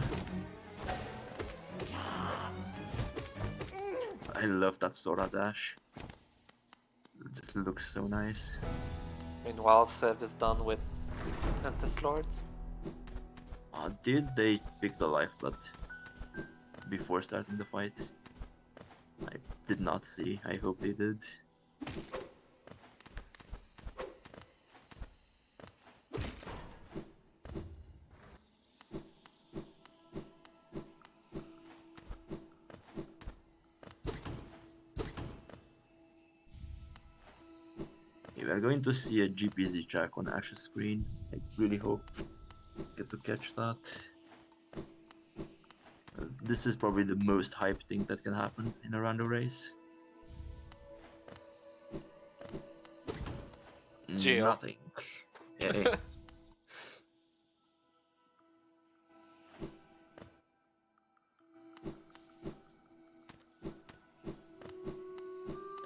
I love that Sora dash. It just looks so nice. Meanwhile, Sev is done with Mantis Lords. Did they pick the lifeblood before starting the fight? I did not see. I hope they did. We are going to see a GPZ check on Ash's screen. I really hope I get to catch that. This is probably the most hype thing that can happen in a Rando race. Geo. Nothing. Hey.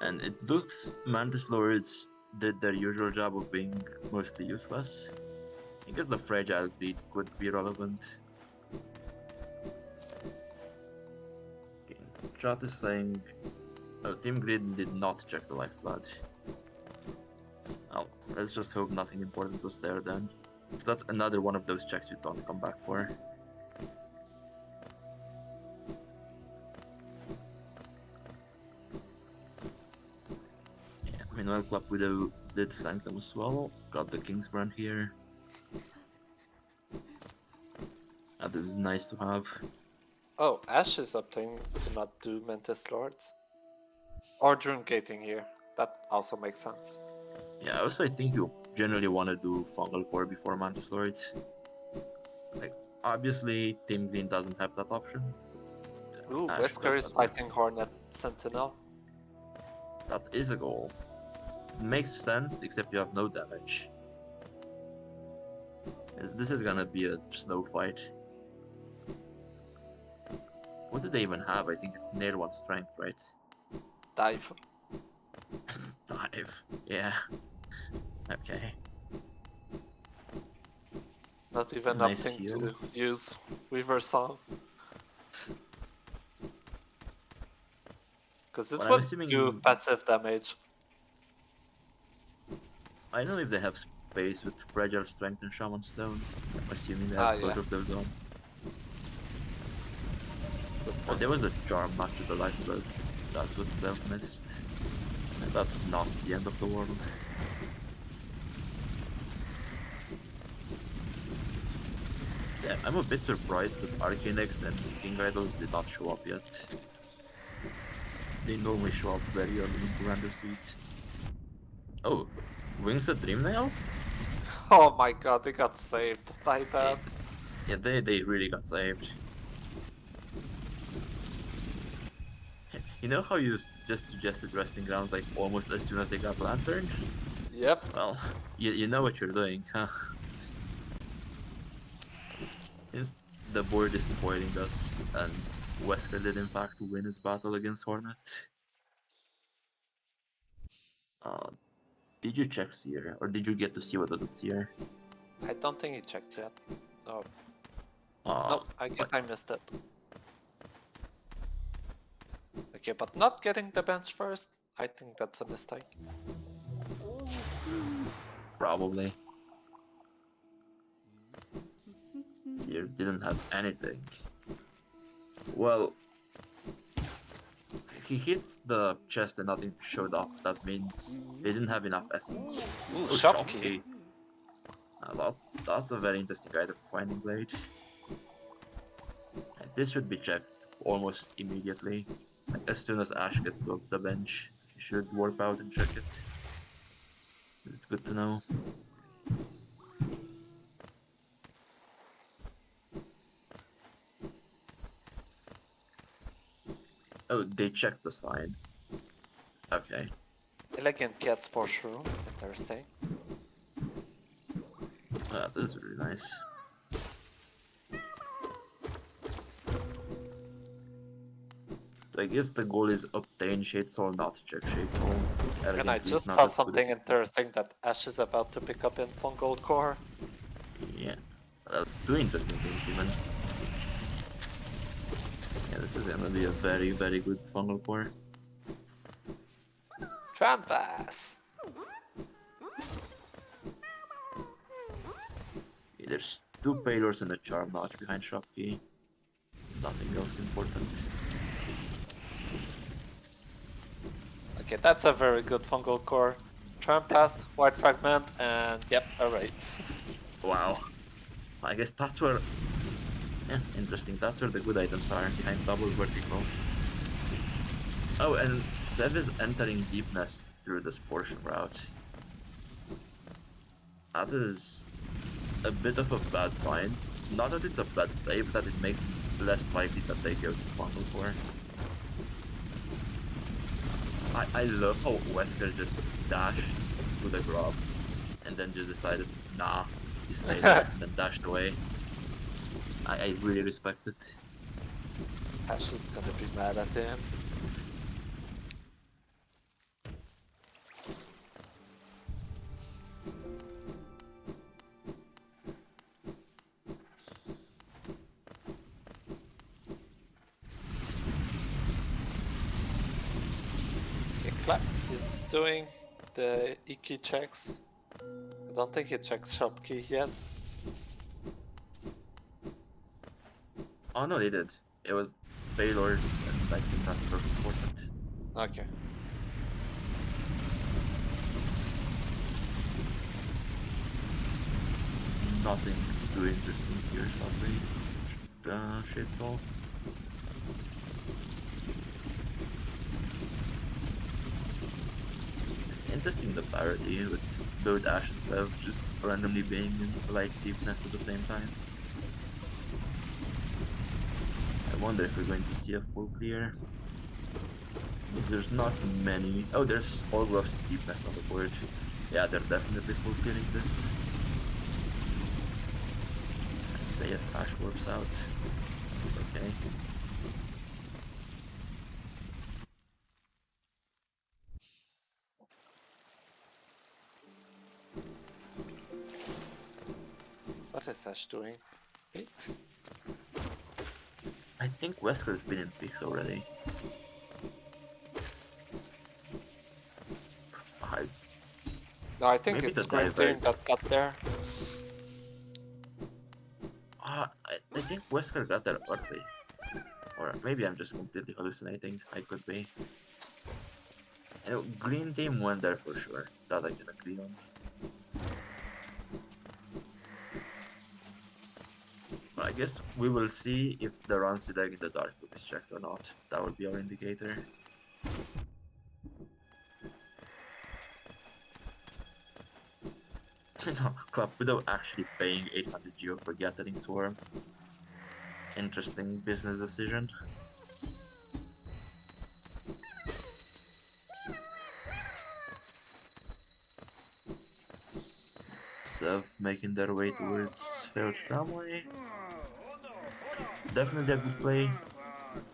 And it looks Mantis Lords did their usual job of being mostly useless. I guess the Fragile Bleed could be relevant. Okay. Chat is saying Team Green did not check the lifeblood. Oh, let's just hope nothing important was there then. That's another one of those checks you don't come back for. Meanwhile, Klapudo did Sanctum as well. Got the King's Brand here. This is nice to have. Oh, Ash is opting to not do Mantis Lords. Or Dream Gating here. That also makes sense. Yeah, also I think you generally want to do Fungal Core before Mantis Lords. Like, obviously, Team Green doesn't have that option. Ooh, Ash Wesker does is have that. fighting Hornet Sentinel. That is a goal. It makes sense, except you have no damage. This is gonna be a slow fight. What do they even have? I think it's nail 1 strength, right? Dive. 5. Yeah. Okay. Not even Nice opting heal. to use Weaver Song. Because it But I'm would assuming do passive damage. I don't know if they have space with Fragile Strength and Shaman Stone. I'm assuming they Ah, have both yeah. of those on. Good Well, point. there was a charm back to the life, but that's what Self missed. And that's not the end of the world. Yeah, I'm a bit surprised that Arcanex and King Idols did not show up yet. They normally show up very early into Rando seeds. Oh, Wings a Dream Nail? Oh my god, they got saved by that. Yeah, they really got saved. You know how you just suggested resting grounds like almost as soon as they got Lantern? Yep. Well, you know what you're doing, huh? Since the board is spoiling us, and Wesker did in fact win his battle against Hornet. Uh, did you check Seer, or did you get to see what was at Seer? I don't think he checked yet. No. Uh, Nope, I guess but I missed it. Okay, but not getting the bench first, I think that's a mistake. probably. Seer didn't have anything. Well, he hit the chest and nothing showed up. That means they didn't have enough essence. Ooh, Oh, shop key. That's a very interesting item for Finding Blade. And this should be checked almost immediately. Like, as soon as Ash gets to the bench, he should warp out and check it. It's good to know. Oh, they checked the sign. Okay. Elegant Cat's Porsche Room, interesting. This is really nice. So I guess the goal is obtain Shade Soul, not check Shade Soul. And I Elegantly, just not saw as good as something it- interesting that Ash is about to pick up in Fungal Core. Yeah. Two interesting things even. Yeah, this is gonna be a very, very good fungal core. Trampas! Okay, there's 2 payloads and a charm notch behind Shopkey. Nothing else important. Okay, that's a very good Fungal Core. Trampas, White Fragment, and yep, a Wraith. Wow. I guess that's where... Yeah, interesting. That's where the good items are, behind double vertical. Oh, and Sev is entering Deep Nest through this portion route. That is a bit of a bad sign. Not that it's a bad play, but that it makes it less likely that they go to Fungal Core. I love how Wesker just dashed to the grub and then just decided, nah, you stay there, and then dashed away. I really respect it. Ash is gonna be mad at him. Okay, Clap is doing the Iki checks. I don't think he checked shop key yet. Oh no, they did. It was Baylor's, and I think that's most important. Okay. Nothing too interesting here, sadly. Shade Soul. It's interesting the parity with both Ash and Sev just randomly being in light deepness at the same time. I wonder if we're going to see a full clear. Because there's not many. Oh, there's all rocks in deepness on the board. Yeah, they're definitely full clearing this. I say yes, Ash warps out. Okay. What is Ash doing? Pigs? I think Wesker's been in picks already. No, I think Maybe it's the Green diver. Team that got there. I think Wesker got there early. Or maybe I'm just completely hallucinating. I could be. I know Green Team went there for sure. That I can agree on. But I guess we will see if the Rancid egg in the dark room is checked or not. That would be our indicator. Klapudo actually paying 800 geo for Gathering Swarm. Interesting business decision. Sev making their way towards Failed Tramway. Definitely a good play.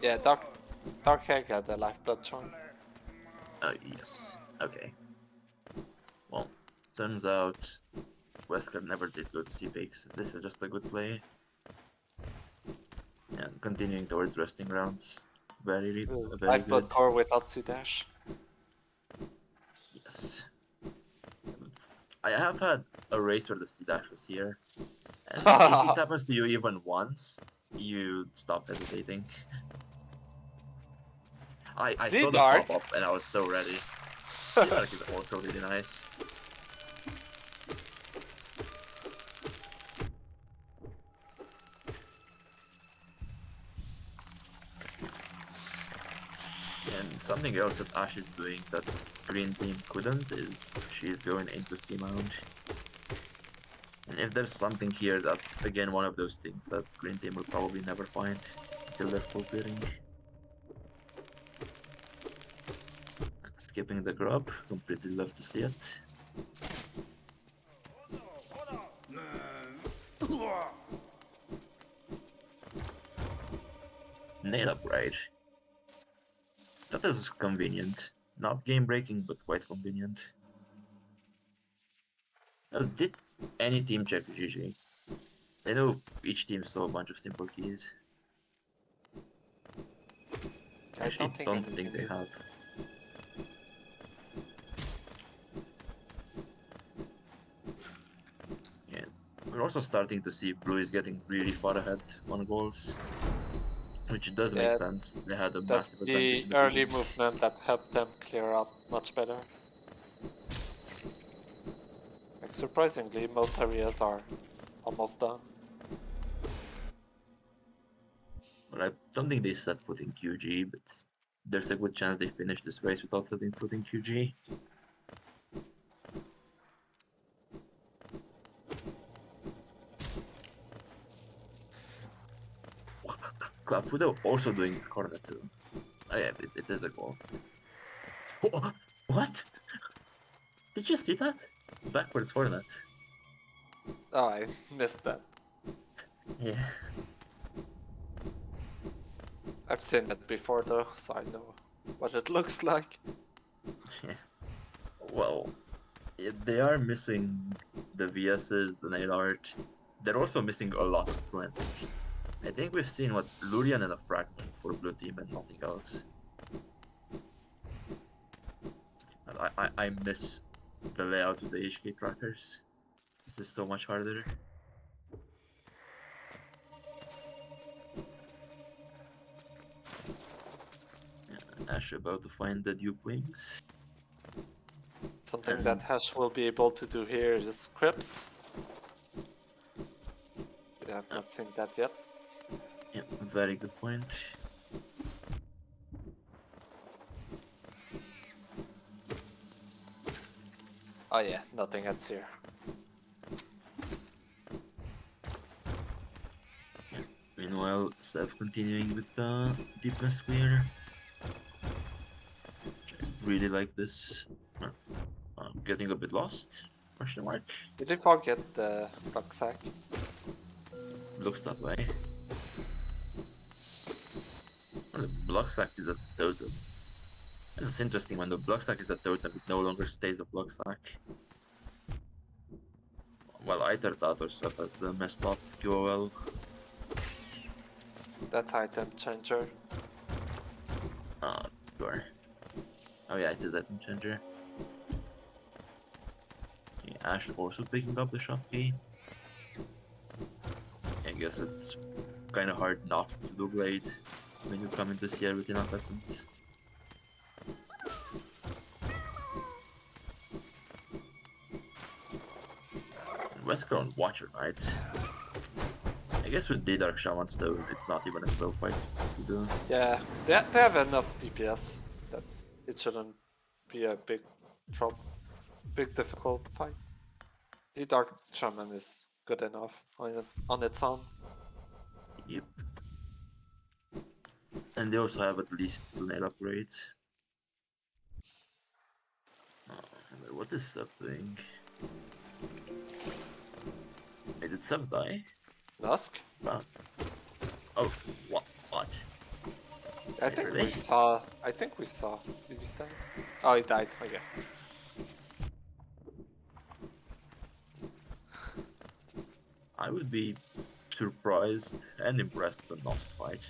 Yeah, Dark Hair got the Lifeblood Charm. Yes. Okay. Well, turns out Wesker never did go to see pigs. This is just a good play. And continuing towards resting grounds. Very good. Lifeblood Core without C-Dash. Yes. I have had a race where the C-Dash was here. And if it happens to you even once, you stop hesitating. I saw the D-Dark. pop-up and I was so ready. D-Dark is also really nice. And something else that Ash is doing that Green Team couldn't is she's going into C-Mount. And if there's something here, that's again one of those things that Green Team will probably never find until they're full clearing. Skipping the grub, completely love to see it. Nail upgrade. That is convenient. Not game breaking, but quite convenient. Oh, did any team check GG? I know each team saw a bunch of simple keys. I Actually, don't think they have. Yeah, we're also starting to see Blue is getting really far ahead on goals, which does make sense. They had a That's massive advantage the in the early beginning. movement that helped them clear out much better. Like, surprisingly, most areas are almost done. Well, I don't think they set foot in QG, but there's a good chance they finish this race without setting foot in QG. Klapudo also doing corner too. Oh yeah, it is a goal. Oh, what? Did you see that? Backwards Hornet. Oh, I missed that. Yeah. I've seen it before though, so I know what it looks like. Yeah. Well, they are missing the VSs, the nail art. They're also missing a lot of Tourney. I think we've seen what Lurian and a fragment for blue team and nothing else. I miss the layout of the HK trackers. This is so much harder. Ash about to find the dupe wings. Something that Hash will be able to do here is Crips. We have not seen that yet. Yeah, very good point. Oh yeah, nothing hits here. Yeah. Meanwhile, Sev continuing with the deepness clear. I really like this. Getting a bit lost? Question mark. Did you forget the rucksack? Looks that way. Well, the block sack is a totem. And it's interesting when the block sack is a totem, it no longer stays a block sack. Well, either that or Seth has the messed up QOL. That's item changer. Sure. Oh yeah, it is item changer. Okay, Ash also picking up the shop key. I guess it's kind of hard not to do Blade when you come into Sierra with enough essence. Wesker on Watcher Knight. I guess with D-Dark Shamans though, it's not even a slow fight to do. Yeah, they have enough DPS that it shouldn't be a big difficult fight. The Dark Shaman is good enough on its own. Yep. And they also have at least 2 nail upgrades. What is Seth doing? Wait, did Seth die? Dusk? Oh, what? I think really? we saw. Did we die? Oh, he died. Okay. I would be surprised and impressed but not fight.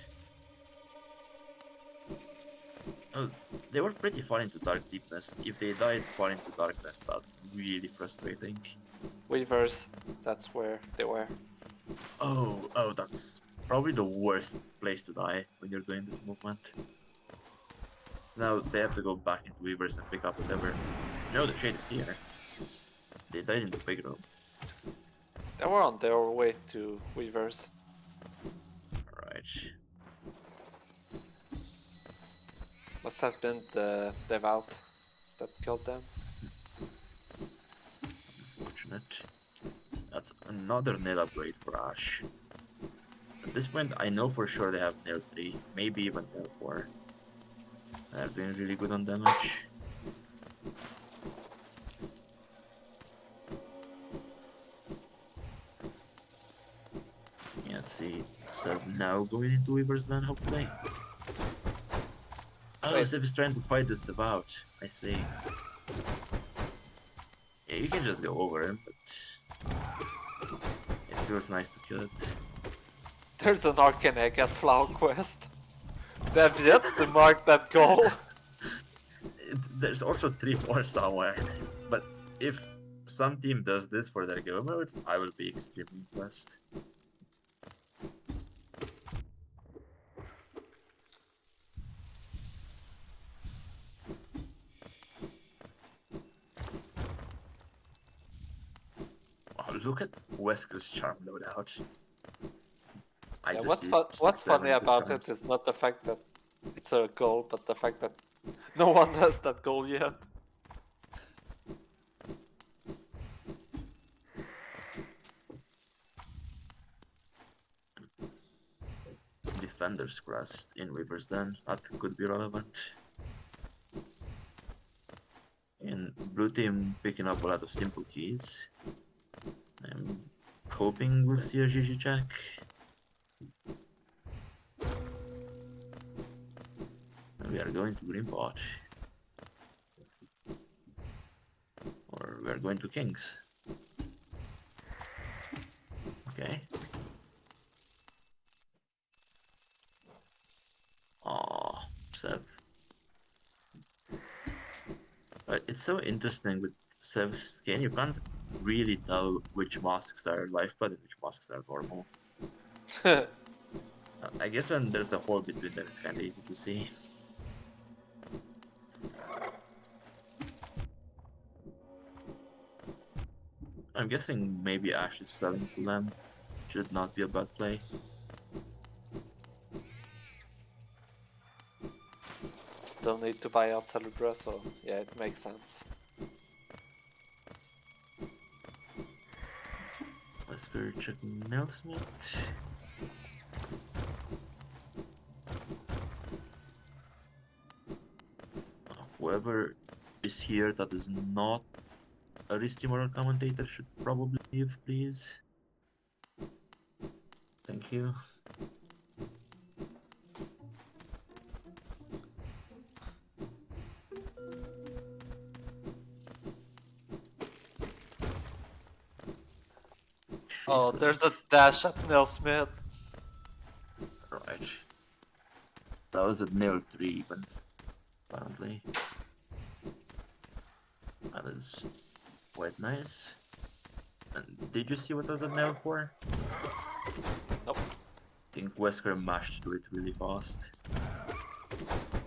Oh, they were pretty far into Dark Deepness. If they died far into Darkness, that's really frustrating. Weavers, that's where they were. Oh, that's probably the worst place to die when you're doing this movement. So now they have to go back into Weavers and pick up whatever. No, the shade is here. They died in the big room. They were on their way to Weavers. Alright. Must have been the Devout that killed them. Unfortunate. That's another nail upgrade for Ash. At this point, I know for sure they have nail 3, maybe even nail 4. They're doing really good on damage. Yeah, let's see. Sev now going into Weaver's Land, hopefully. Oh, Wait. Sev is trying to fight this Devout. I see. Yeah, you can just go over him, but it feels nice to kill it. There's an Arcane Egg at Flower Quest. They have yet to mark that goal. There's also 3 more somewhere. But if some team does this for their go mode, I will be extremely impressed. Oh, look at Wesker's charm loadout. Yeah, what's funny about it is not the fact that it's a goal, but the fact that no one has that goal yet. Defender's Crest in Weaver's Den, that could be relevant. And blue team picking up a lot of simple keys. I'm hoping we'll see a GG check. And we are going to green pot. Or we are going to kings. Okay. Aww, Sev. But it's so interesting with Sev's skin, you can't really tell which masks are lifeblood and which masks are normal. I guess when there's a hole between them, it's kind of easy to see. I'm guessing maybe Ash is selling to them. Should not be a bad play. Still need to buy out Celebra, so yeah, it makes sense. Wesker checking Nailsmith. Whoever is here that is not a restreamer or commentator should probably leave, please. Thank you. Oh, there's a dash at Neil Smith. Right. That was at nail 3 even, apparently. That is quite nice. And did you see what was at nail 4? Nope. I think Wesker mashed through it really fast.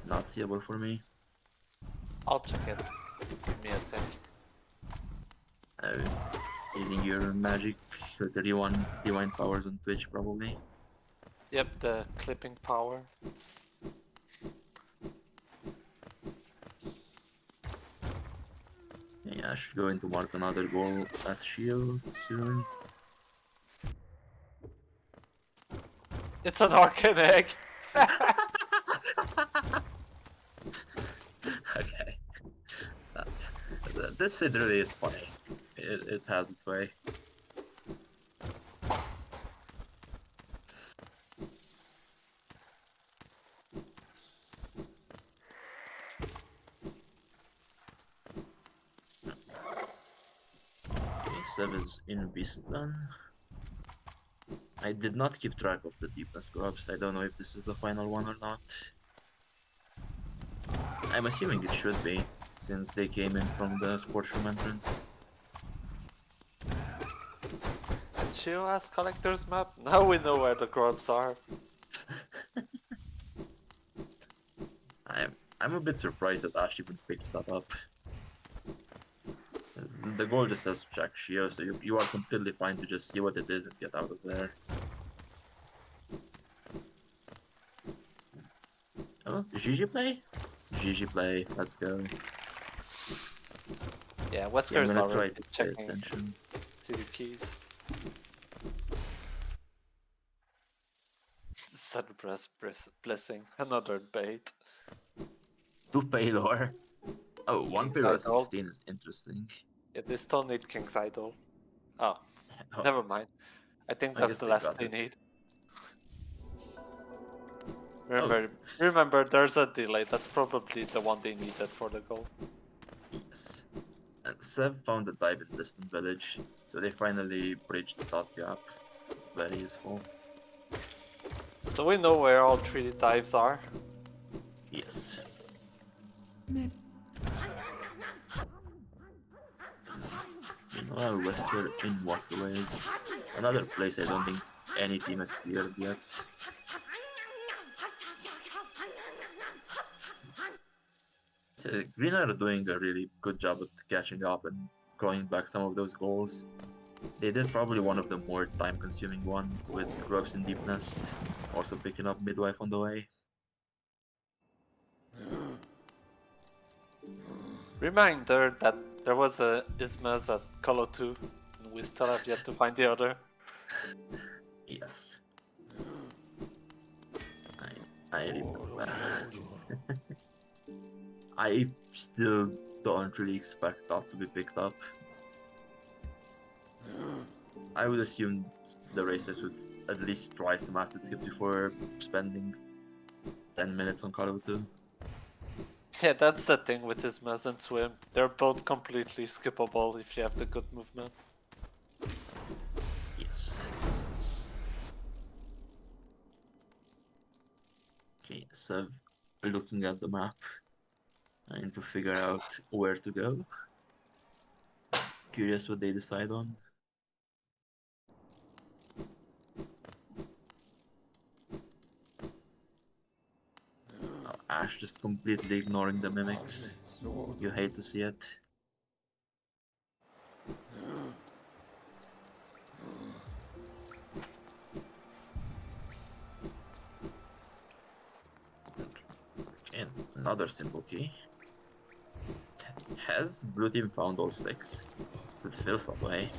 Not seeable for me. I'll check it. Give me a sec. Using your magic, your 31 divine powers on Twitch, probably. Yep, the clipping power. Yeah, I should go into mark another goal at Shield soon. It's an arcane egg! Okay. This literally is funny. It has its way. Okay, Sev is in Beastland. I did not keep track of the deepness grubs. I don't know if this is the final one or not. I'm assuming it should be, since they came in from the sports room entrance. And Chio's collector's map? Now we know where the grubs are. I'm a bit surprised that Ash even picked that up. The goal just says check Shio, so you are completely fine to just see what it is and get out of there. Oh, GG play? GG play, let's go. Yeah, Wesker's I'm gonna try already to pay checking attention. city keys. Celebrous blessing, another bait. 2 payload. Oh, 1 King's payload Idol. 15 is interesting. Yeah, they still need King's Idol. Oh, Oh, never mind. I think I that's guess the they last got they it. need. Oh, Remember, there's a delay. That's probably the one they needed for the goal. yes. And Sev found a dive in distant village, so they finally bridged the dot gap. Very useful. So we know where all 3 dives are. Yes. Meanwhile, Wesker in waterways. Another place I don't think any team has cleared yet. Green are doing a really good job at catching up and clawing back some of those goals. They did probably one of the more time-consuming one with Grubs in Deep Nest, also picking up Midwife on the way. Reminder that there was a Ismas at Colo 2, and we still have yet to find the other. Yes. I remember. I still don't really expect that to be picked up. I would assume the racers would at least try some acid skip before spending 10 minutes on Call 2. Yeah, that's the thing with Ismas and Swim. They're both completely skippable if you have the good movement. Yes. Okay, so looking at the map, trying to figure out where to go. Curious what they decide on. Oh, Ash just completely ignoring the mimics. You hate to see it. And another simple key. Has blue team found all 6? It feels that way.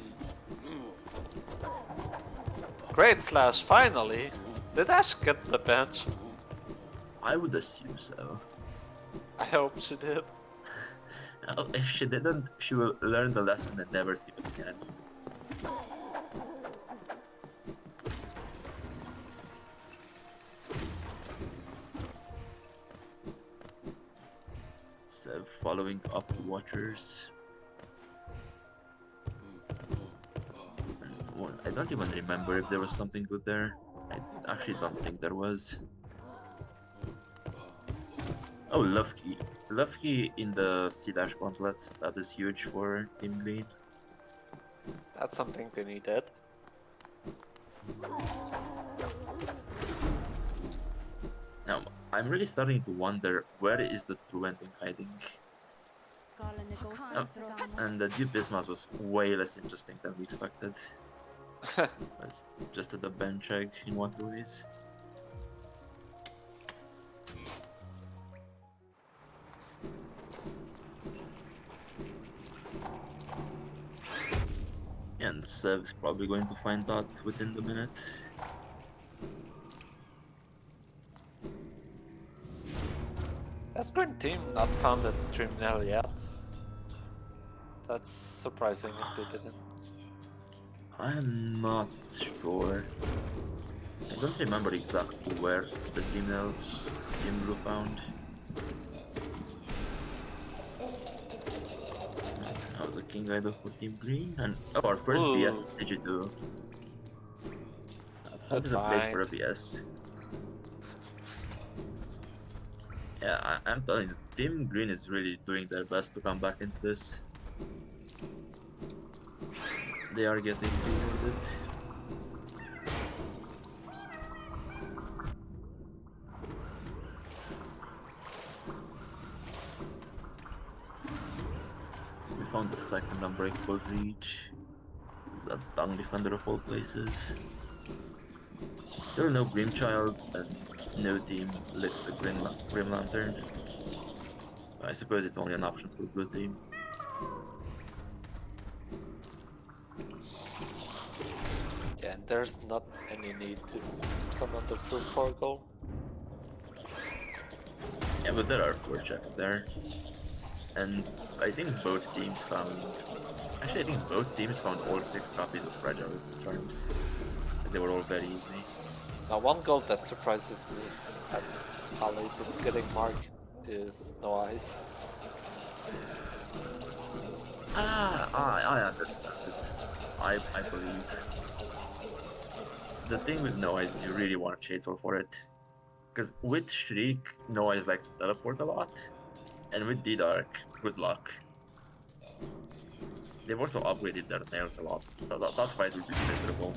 Great slash, finally! Did Ash get the bench? I would assume so. I hope she did. If she didn't, she will learn the lesson and never skip it again. So, following up the Watchers. I don't even remember if there was something good there. I actually don't think there was. Oh, Love Key. Love Key in the C-Dash gauntlet. That is huge for Team Green. That's something they needed. Now, I'm really starting to wonder where is the true ending hiding. Oh, and the Dubismas was way less interesting than we expected. Just at the bench egg in what ways? And Sev's probably going to find out within the minute. Has Green Team not found a Dreamnail yet? That's surprising if they didn't. I'm not sure. I don't remember exactly where the Dreamnails Team Blue found. That was a King Idol for Team Green, and oh, our first Ooh. BS at Digi2. How did I play for a BS? Yeah, I'm telling you, Team Green is really doing their best to come back into this. They are getting rewarded. We found the second unbreakable reach. It's a tongue defender of all places. There are no Grimchild and no team lit the Grim Lantern. I suppose it's only an option for blue team. Yeah, and there's not any need to summon the True Forgle. Yeah, but there are 4 checks there. And I think both teams found... Actually, I think both teams found all 6 copies of Fragile Charms. They were all very easy. Now, one goal that surprises me at how late it's getting marked is No Eyes. I understand it. I believe. The thing with No Eyes is you really want to chase all for it. Because with Shriek, No Eyes likes to teleport a lot. And with D-Dark, good luck. They've also upgraded their nails a lot. So that fight would be miserable.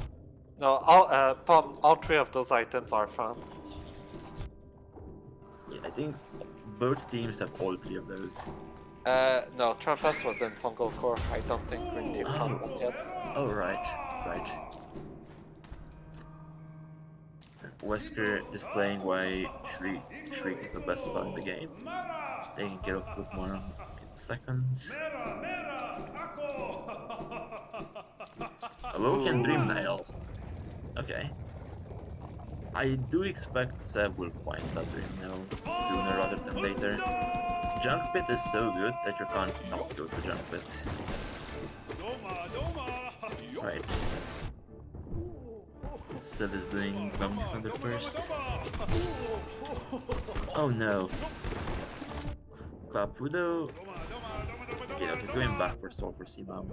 No, all 3 of those items are fun. Yeah, I think both teams have all 3 of those. No, Trampus was in Fungal Core. I don't think Green Team found that yet. Oh, right. Wesker displaying why Shriek is the best spell in the game. Taking care of Flipmore in seconds. Awoken Dreamnail. Okay. I do expect Seb will find that Dreamnail sooner rather than later. Junk Pit is so good that you can't not go to Junk Pit. Right. Seb is doing Gun Defender first. Oh no. Klapudo. You know, he's going back for Soul for Seamount.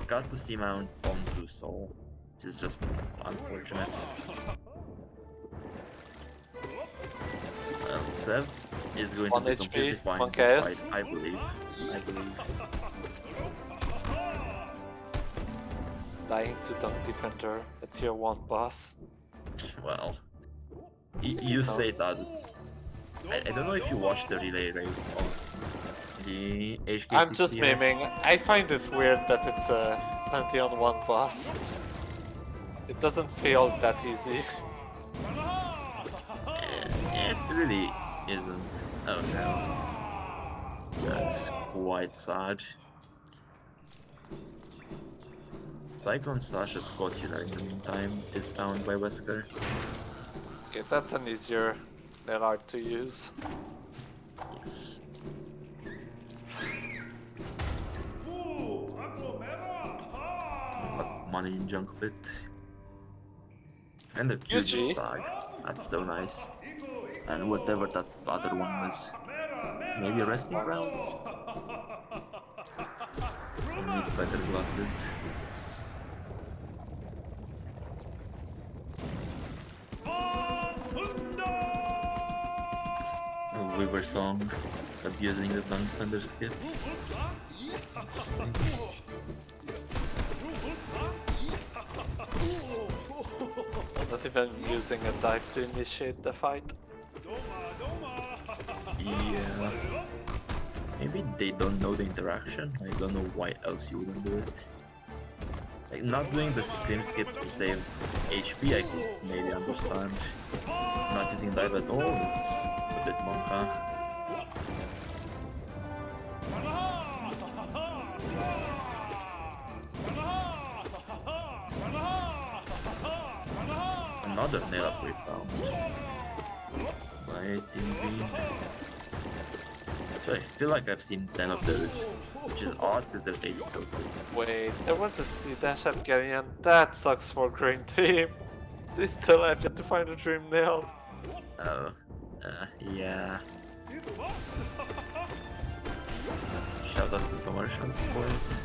Got to Seamount onto Soul, which is just unfortunate. Sev is going 1 to be HP, completely fine 1 in this KS. fight, I believe. Dying to Dunk Defender, a tier 1 boss. Well, you say that. I don't know if you watched the relay race on the HKC. I'm just miming. I find it weird that it's a Pantheon 1 boss. It doesn't feel that easy. It really isn't. Oh no. That's quite sad. Cyclone Slash of Godzilla in the meantime is found by Wesker. Okay, that's an easier art to use. Yes. Got money in junk pit. And the QG stag. That's so nice. And whatever that other one was. Maybe resting rounds? I need better glasses. A Weaver song abusing the Thunder skip. Interesting. Not even using a dive to initiate the fight. Yeah. Maybe they don't know the interaction. I don't know why else you wouldn't do it. Like, not doing the scream skip to save HP, I could maybe understand. Not using dive at all, it's a bit monka. Another nail up we found. By Team B. So I feel like I've seen 10 of those, which is odd because there's 80 total. Wait, there was a C-dash at Galleon. That sucks for Green Team. They still have yet to find a Dream Nail. Oh, yeah. Shout out to commercials, of course.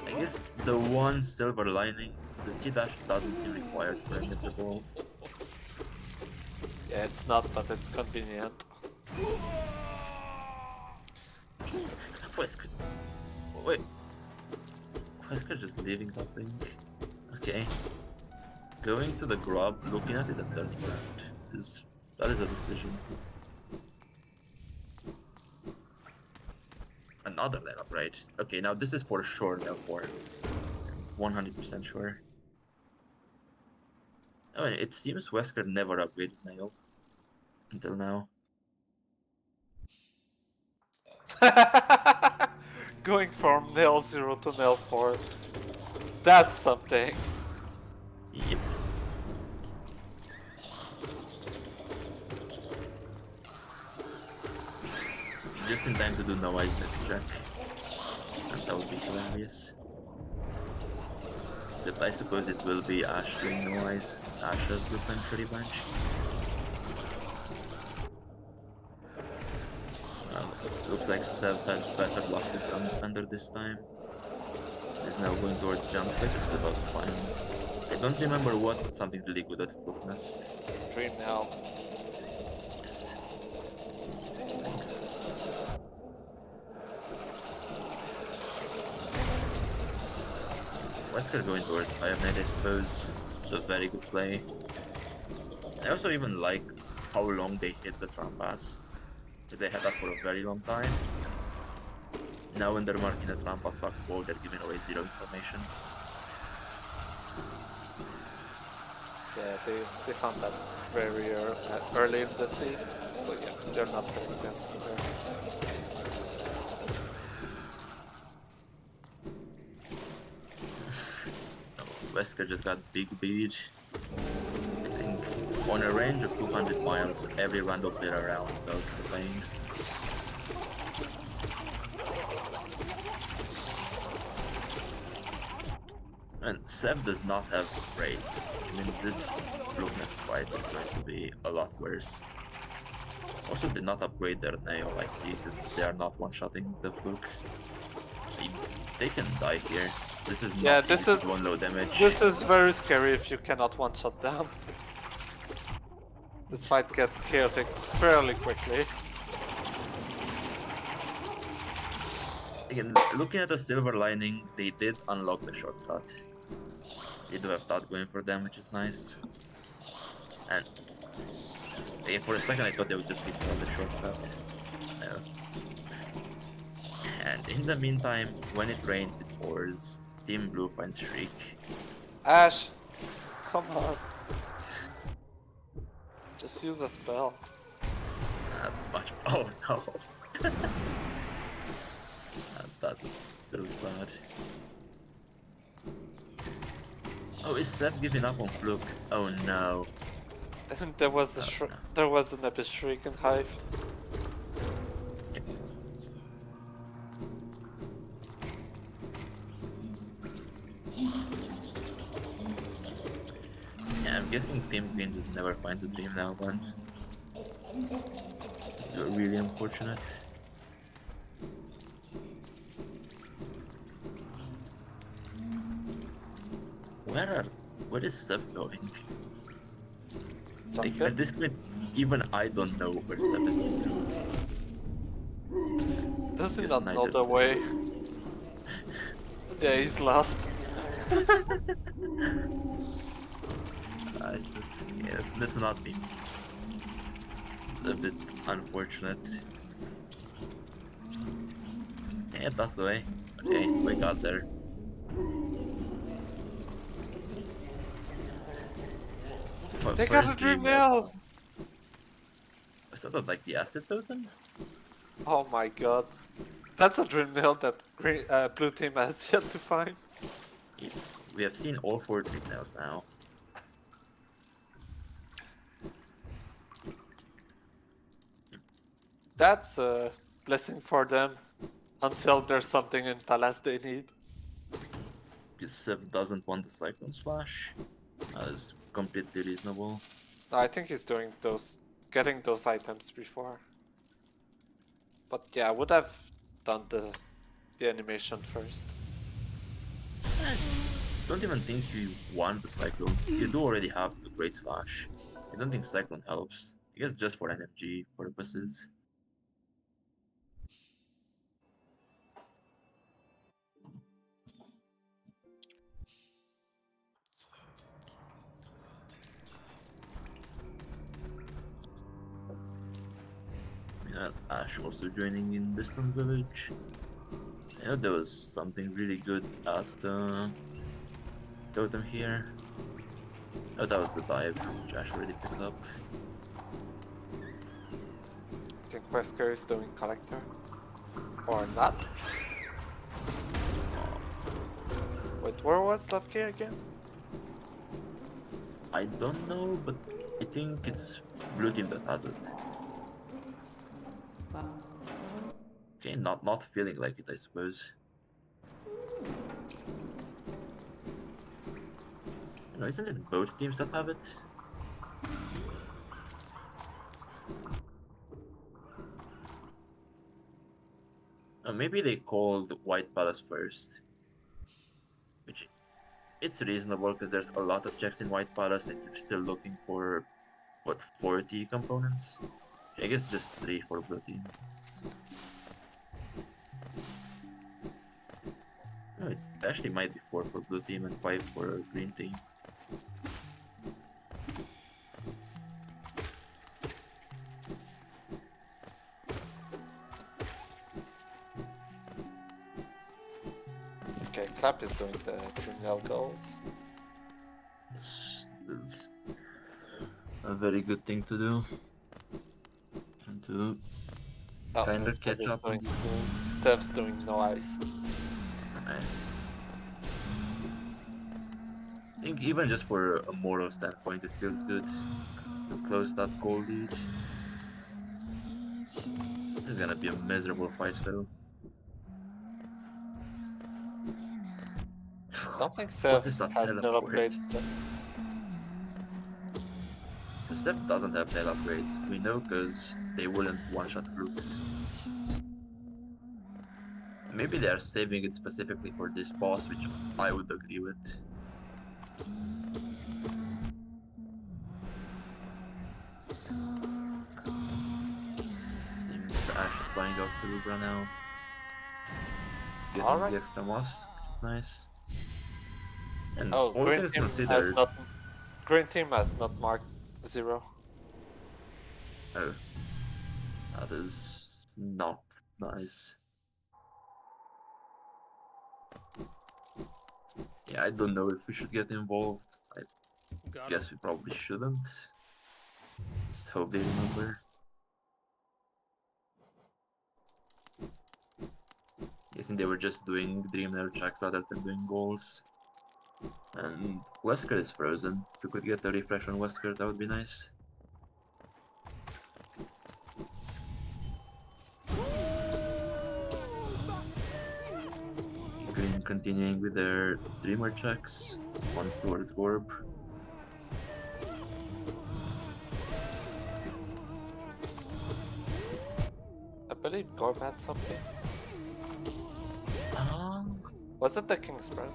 I guess the one silver lining, the C-dash doesn't seem required for any of the ball. Yeah, it's not, but it's convenient. Wesker. Wait. Wesker just leaving that thing. Okay. Going to the grub, looking at it at 30 grand. That is a decision. Another lineup, right? Okay, now this is for sure level 4. 100% sure. I mean, it seems Wesker never upgraded Nail. Until now. Going from nail 0 to nail 4. That's something. Yep. Just in time to do no eyes next track. And that would be hilarious. But I suppose it will be Ash doing no eyes. Ash has the Century Bench. Looks like Sev has better luck with Gun Defender this time. He's now going towards jump pick, it's about fine. I don't remember what, something really good at Fluke Nest. Dream Nail. Yes. Thanks. Wesker going towards Fire Knight, I suppose. It's a very good play. I also even like how long they hit the Trampas. They had that for a very long time. Now when they're marking a Trampa stock wall, they're giving away 0 information. Yeah, they found that very early in the scene. So yeah, they're not going down there. Wesker just got big beat. I think on a range of 200 miles, every Rando player around felt the pain. And Sev does not have braids. It means this Flukeness fight is going to be a lot worse. Also did not upgrade their nail, I see, because they are not one-shotting the Flukes. They can die here. This is not one low damage. This is very scary if you cannot one-shot them. This fight gets chaotic fairly quickly. Again, looking at the silver lining, they did unlock the shortcut. They do have that going for them, which is nice. And for a second I thought they would just be on the shortcut. No. And in the meantime, when it rains, it pours. Team Blue finds Shriek. Ash! Come on. Just use a spell. That's much. Oh no! That feels bad. Oh, is Seth giving up on Fluke? Oh no. And there was Oh, no. there was an epic shriek in Hive. Yep. Yeah, I'm guessing Team Green just never finds a dream now, one. Really unfortunate. Where is Seth going? Like, at Jungle? this point, even I don't know where Seth is going to. Does he Guess not know neither. the way? Yeah, he's lost. Yeah, that's not me. It's a bit unfortunate. Yeah, that's the way. Okay, we got there. They got a First dream dream nail. nail! Is that like the acid totem? Oh my god. That's a dream nail that blue team has yet to find. Yeah, we have seen all 4 dream nails now. That's a blessing for them until there's something in Palace they need. Because Seth doesn't want the Cyclone Slash. That is completely reasonable. I think he's doing getting those items before. But yeah, I would have done the animation first. I don't even think you want the Cyclone. You do already have the Great Slash. I don't think Cyclone helps. I guess just for NFG purposes. Ash also joining in Distant Village. I know there was something really good at Totem here. Oh, that was the dive, which Ash already picked up. I think Wesker is doing collector. Or not. Wait, where was Love K again? I don't know, but I think it's blue team that has it. Okay, not feeling like it, I suppose. No, isn't it both teams that have it? Maybe they called White Palace first. Which it's reasonable because there's a lot of checks in White Palace and you're still looking for, what, 40 components? I guess just 3 for blue team. No, it actually might be 4 for blue team and 5 for green team. Okay, Clap is doing the criminal goals. It's a very good thing to do. And to kind of catch up on these goals. Sev's doing no ice. Nice. I think even just for a moral standpoint, it feels good to close that goal lead. This is gonna be a miserable fight though. Don't think What Sev is that has nail teleport? upgrades. The Step doesn't have nail upgrades. We know because they wouldn't one-shot flukes. Maybe they are saving it specifically for this boss, which I would agree with. Seems Ash is flying out Cerebra now. Getting the extra moss, which is nice. And Oh, all things considered... Green team has not marked 0. Oh, that is not nice. Yeah, I don't know if we should get involved. I guess we probably shouldn't. Just hope they remember. Guessing they were just doing Dream Nail checks rather than doing goals. And Wesker is frozen. If we could get a refresh on Wesker, that would be nice. Green continuing with their Dreamer checks. One towards Orb. I believe Gorb had something. Um, Was it the King's Brand?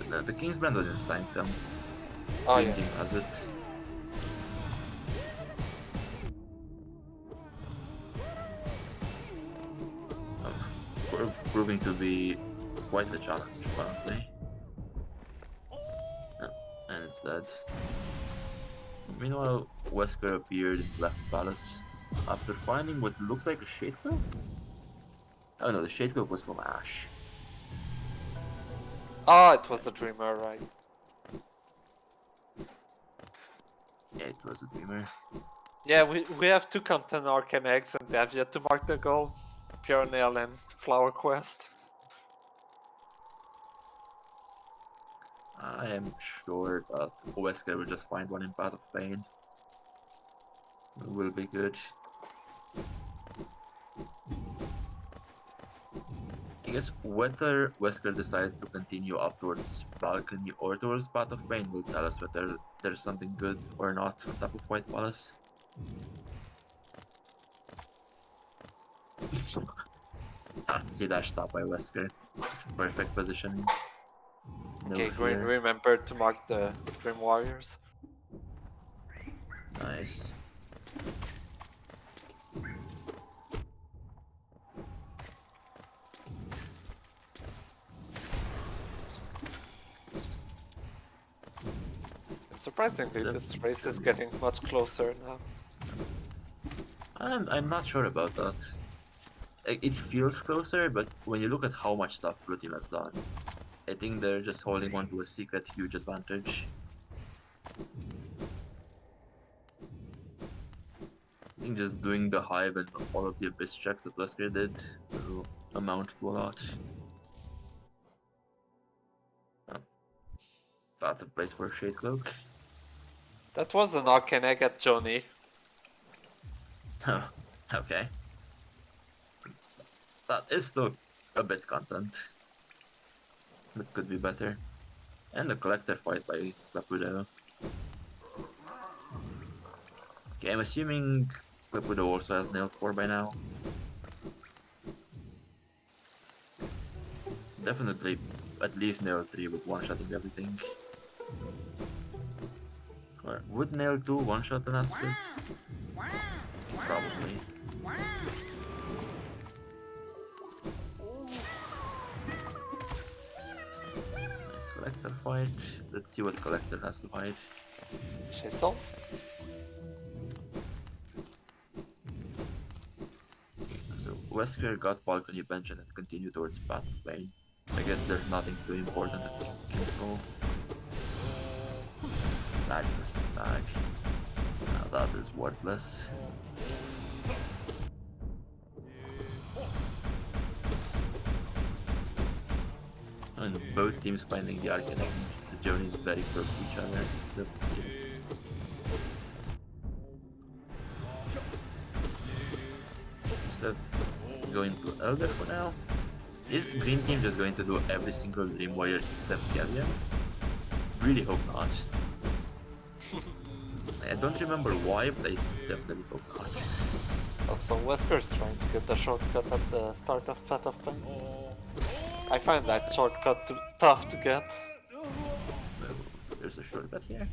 no, the King's Brand was in Sanctum. Oh Green yeah. team has it. Proving to be quite a challenge, apparently. Oh, and it's dead. Meanwhile, Wesker appeared in Black Palace after finding what looks like a Shade Cloak? Oh no, the Shade Cloak was from Ash. Oh, it was a Dreamer, right? Yeah, it was a Dreamer. Yeah, we have two content Arcane Eggs and they have yet to mark the goal. Pure Nail and Flower Quest. I am sure that Wesker will just find one in Path of Pain. It will be good. I guess whether Wesker decides to continue up towards Balcony or towards Path of Pain will tell us whether there's something good or not on top of White Palace. See that stop by Wesker. It's perfect positioning. No Okay, Green, fear. remember to mark the Grim Warriors. Nice. And surprisingly, So- this race is getting much closer now. I'm not sure about that. It feels closer, but when you look at how much stuff Blue Team has done, I think they're just holding on to a secret huge advantage. I think just doing the Hive and all of the Abyss checks that Wesker did will amount to a lot. Oh, that's a place for a Shade Cloak. That was an Arcane Egg at Johnny. Oh, okay. That is still a bit content. That could be better. And the Collector fight by Klapudo. Okay, I'm assuming Klapudo also has Nail 4 by now. Definitely at least Nail 3 with one-shotting everything. Or would Nail 2 one-shot an Aspect? Probably. Nice Collector fight. Let's see what Collector has to hide. Shitzel? So Wesker got Balcony Bench and continued towards Path of Pain. I guess there's nothing too important at King's Soul. That just snag. Now that is worthless. And both teams finding the Arcane Egg. The journey is very close to each other. Love to see it. So going to Elder for now. Is Green Team just going to do every single Dream Warrior except Galleon? Really hope not. I don't remember why, but I definitely hope not. Also, Wesker's trying to get the shortcut at the start of Path of Pain. I find that shortcut tough to get. Well, there's a shortcut here.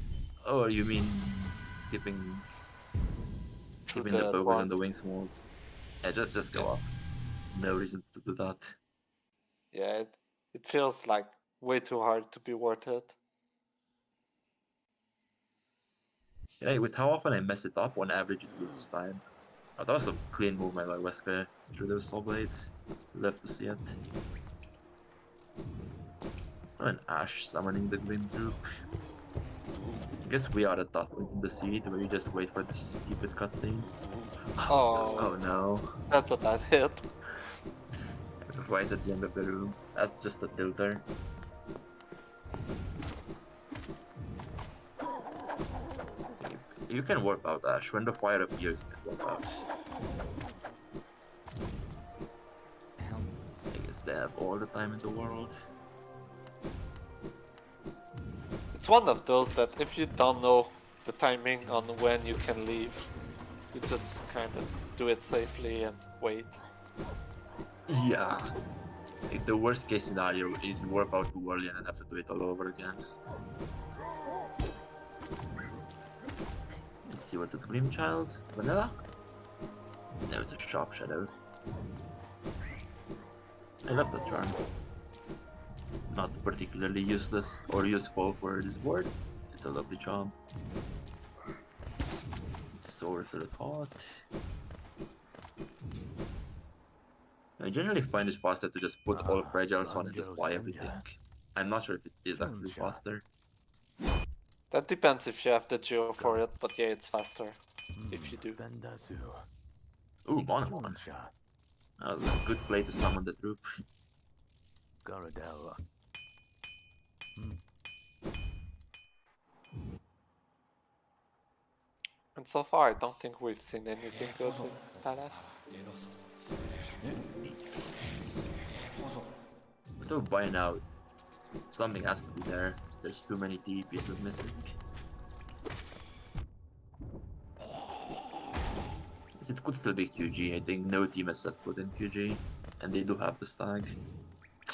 Oh, you mean skipping the the Pokers and the ones. Wings molds? Yeah, just go up. No reason to do that. Yeah, it feels like way too hard to be worth it. Yeah, with how often I mess it up, on average it loses time. Oh, that was a clean movement by Wesker through those Soul Blades. Love to see it. Oh, and Ash summoning the Grim Group. I guess we are at that point in the seed where you just wait for the stupid cutscene. Oh, Oh no. that's a bad hit. Right at the end of the room. That's just a tilter. You can warp out, Ash. When the fire appears, you can warp out. I guess they have all the time in the world. It's one of those that if you don't know the timing on when you can leave, you just kind of do it safely and wait. Yeah. Like, the worst case scenario is warp out too early and then have to do it all over again. Let's see what's it. Grim Child? Vanilla? No, it's a Sharp Shadow. I love that charm. Not particularly useless or useful for this board. It's a lovely charm. Sword for the Hot. I generally find it faster to just put all fragiles on and just buy everything. I'm not sure if it is actually faster. That depends if you have the geo for it, but yeah, it's faster if you do. Ooh, Monomon. That was a good play to summon the troop. And so far, I don't think we've seen anything good in Palace. Without buying out, something has to be there. There's too many TE pieces missing. It could still be QG. I think no team has set foot in QG, and they do have the stag.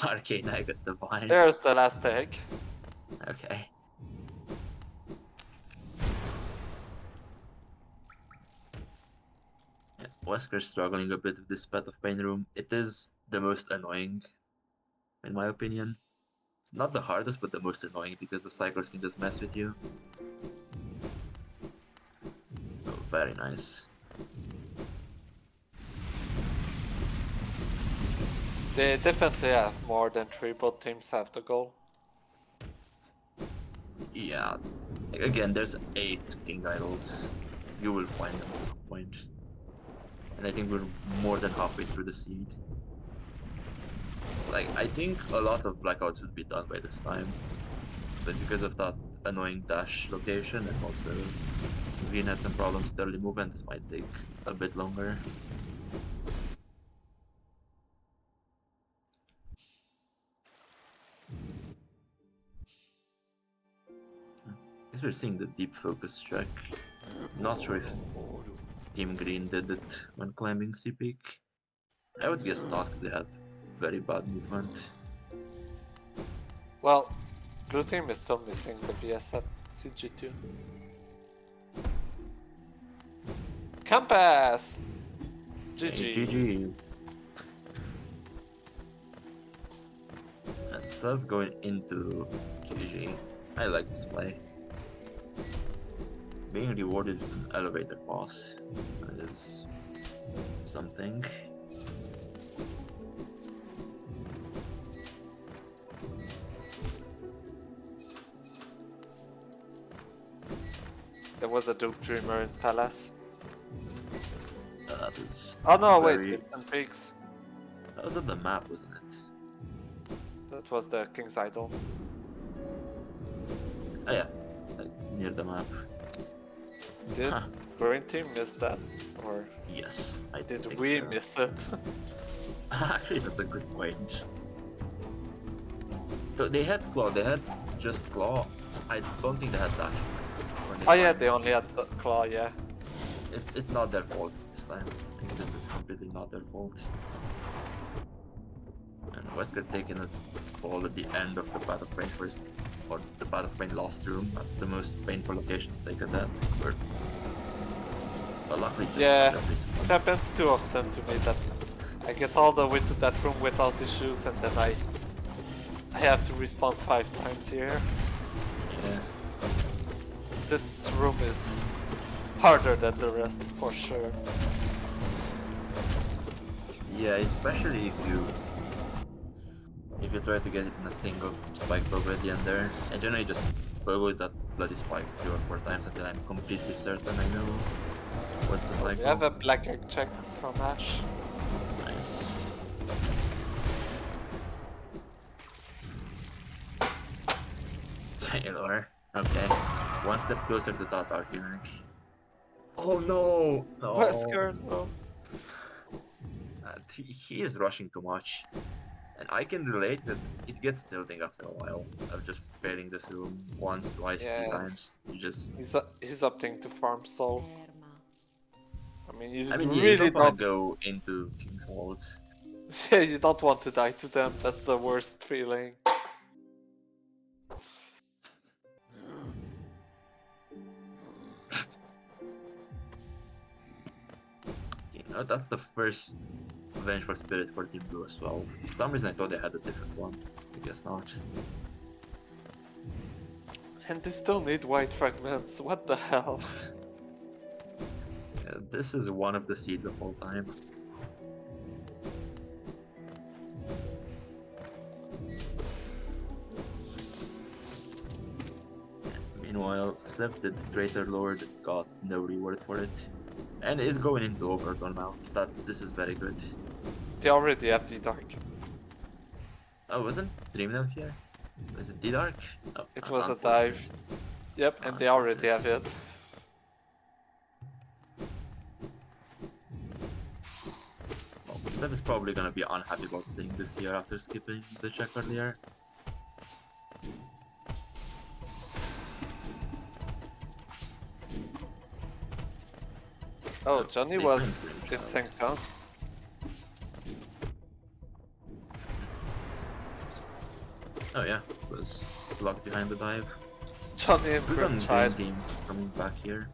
Arcane Egg at Divine. There's the last egg. Okay. Yeah, Wesker's struggling a bit with this Path of Pain room. It is the most annoying, in my opinion. Not the hardest, but the most annoying because the cycles can just mess with you. Oh, very nice. They definitely have more than 3, both teams have the goal. Yeah. Again, there's 8 King Idols. You will find them at some point. And I think we're more than halfway through the seed. Like, I think a lot of Blackouts would be done by this time. But because of that annoying dash location, and also Green had some problems with early movement, this might take a bit longer. I guess we're seeing the deep focus check. Not sure if Team Green did it when climbing C peak. I would guess not, because they had very bad movement. Well, blue team is still missing the VS at CG2. Compass! GG. Hey, GG. And Self going into GG. I like this play. Being rewarded with an elevator pass is something. There was a Duke Dreamer in Palace. That is. Oh no, very... wait, it's Pigs. That was on the map, wasn't it? That was the King's Idol. Oh yeah, like near the map. Did Green Team miss that? Or Yes, I did think we so. miss it? Actually, that's a good point. So they had Claw, they had just Claw. I don't think they had Dash. Oh yeah, they only had the Claw, yeah. It's not their fault this time. I think this is completely not their fault. And Wesker taking a fall at the end of the Path of Pain first, or the Path of Pain lost room. That's the most painful location to take at that. But luckily, just Yeah, got this one. it happens too often to me that I get all the way to that room without issues and then I have to respawn 5 times here. Yeah. This room is harder than the rest, for sure. Yeah, especially if you try to get it in a single spike already and there. I generally just avoid that bloody spike 3 or 4 times until I'm completely certain I know what's the cycle. We have a black egg check from Ash. Nice. Taylor. Okay. One step closer to that Arcane Egg. Oh no! No. Wesker, no. He is rushing too much. And I can relate because it gets tilting after a while of just failing this room once, twice, three Yeah, times. You just. he's opting to farm soul. I mean, you I mean, yeah, you really don't want to don't. go into King's Walls. Yeah, you don't want to die to them. That's the worst feeling. You know, that's the first Vengeful Spirit for Team Blue as well. For some reason I thought they had a different one. I guess not. And they still need white fragments. What the hell? Yeah, this is one of the seeds of all time. Meanwhile, Seth the Traitor Lord got no reward for it. And is going into Overrun now. This is very good. They already have the dark. Oh, wasn't Dreamnail here? Was it D-Dark? Oh, It was a dive. Yep, and they already have it. Well, Seth is probably gonna be unhappy about seeing this here after skipping the check earlier. Oh, Johnny they was find in Dream sync down. Oh yeah, was locked behind the dive. Johnny and Good on Grim Green Child. Team coming back here.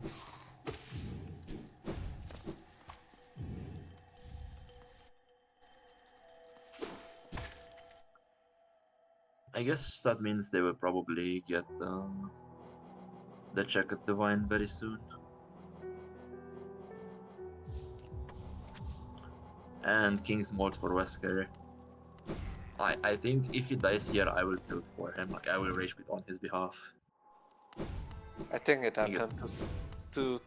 I guess that means they will probably get the check at Divine very soon. And King's Mold for Wesker. I think if he dies here, I will tilt for him. Like, I will rage quit on his behalf. I think it happened to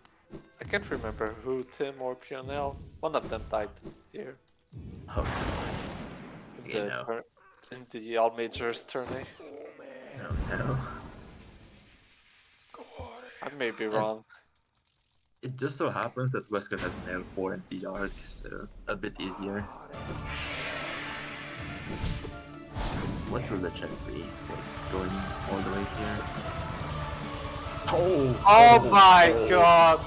I can't remember who, Tim or Pionel. One of them died here. Oh, In you the, know. in the All Majors tourney. Oh no. I may be wrong. It just so happens that Wesker has Nail 4 and D-Arc, so a bit easier. What will the check be for going all the way here? Oh my god!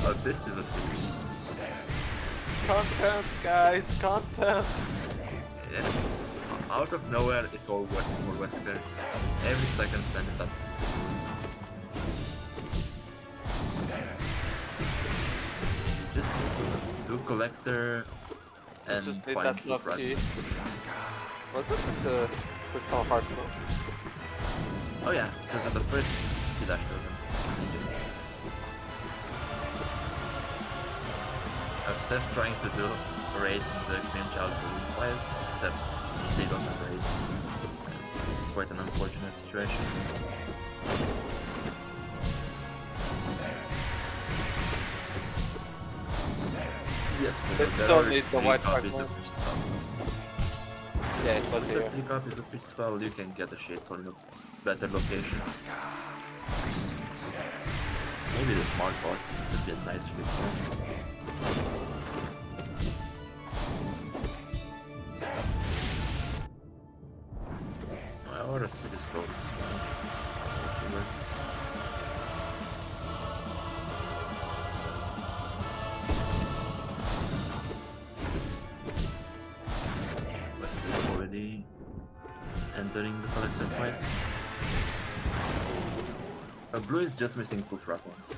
Oh, this is a series. Content, guys, content! Yeah. Out of nowhere, it all worked for Wesker. Every second spent in that just need to do Collector and Just need find that love key. fragments. Was it in the Crystal Heart mode? Oh yeah, because at the first C-Dash token. Seth trying to do raids in the Green Child for Win 5, except they don't have raids. It's quite an unfortunate situation. Yes, They but still there need are the white 3 copies fragment. of each spell. Yeah, it was With here. 3 copies of each spell, you can get a Shade Soul in a better location. Maybe the Smart Bot would be a nice fit for. I want to see this gold as well. If it works. Wesley's already entering the collector fight. Blue is just missing 2 fragments.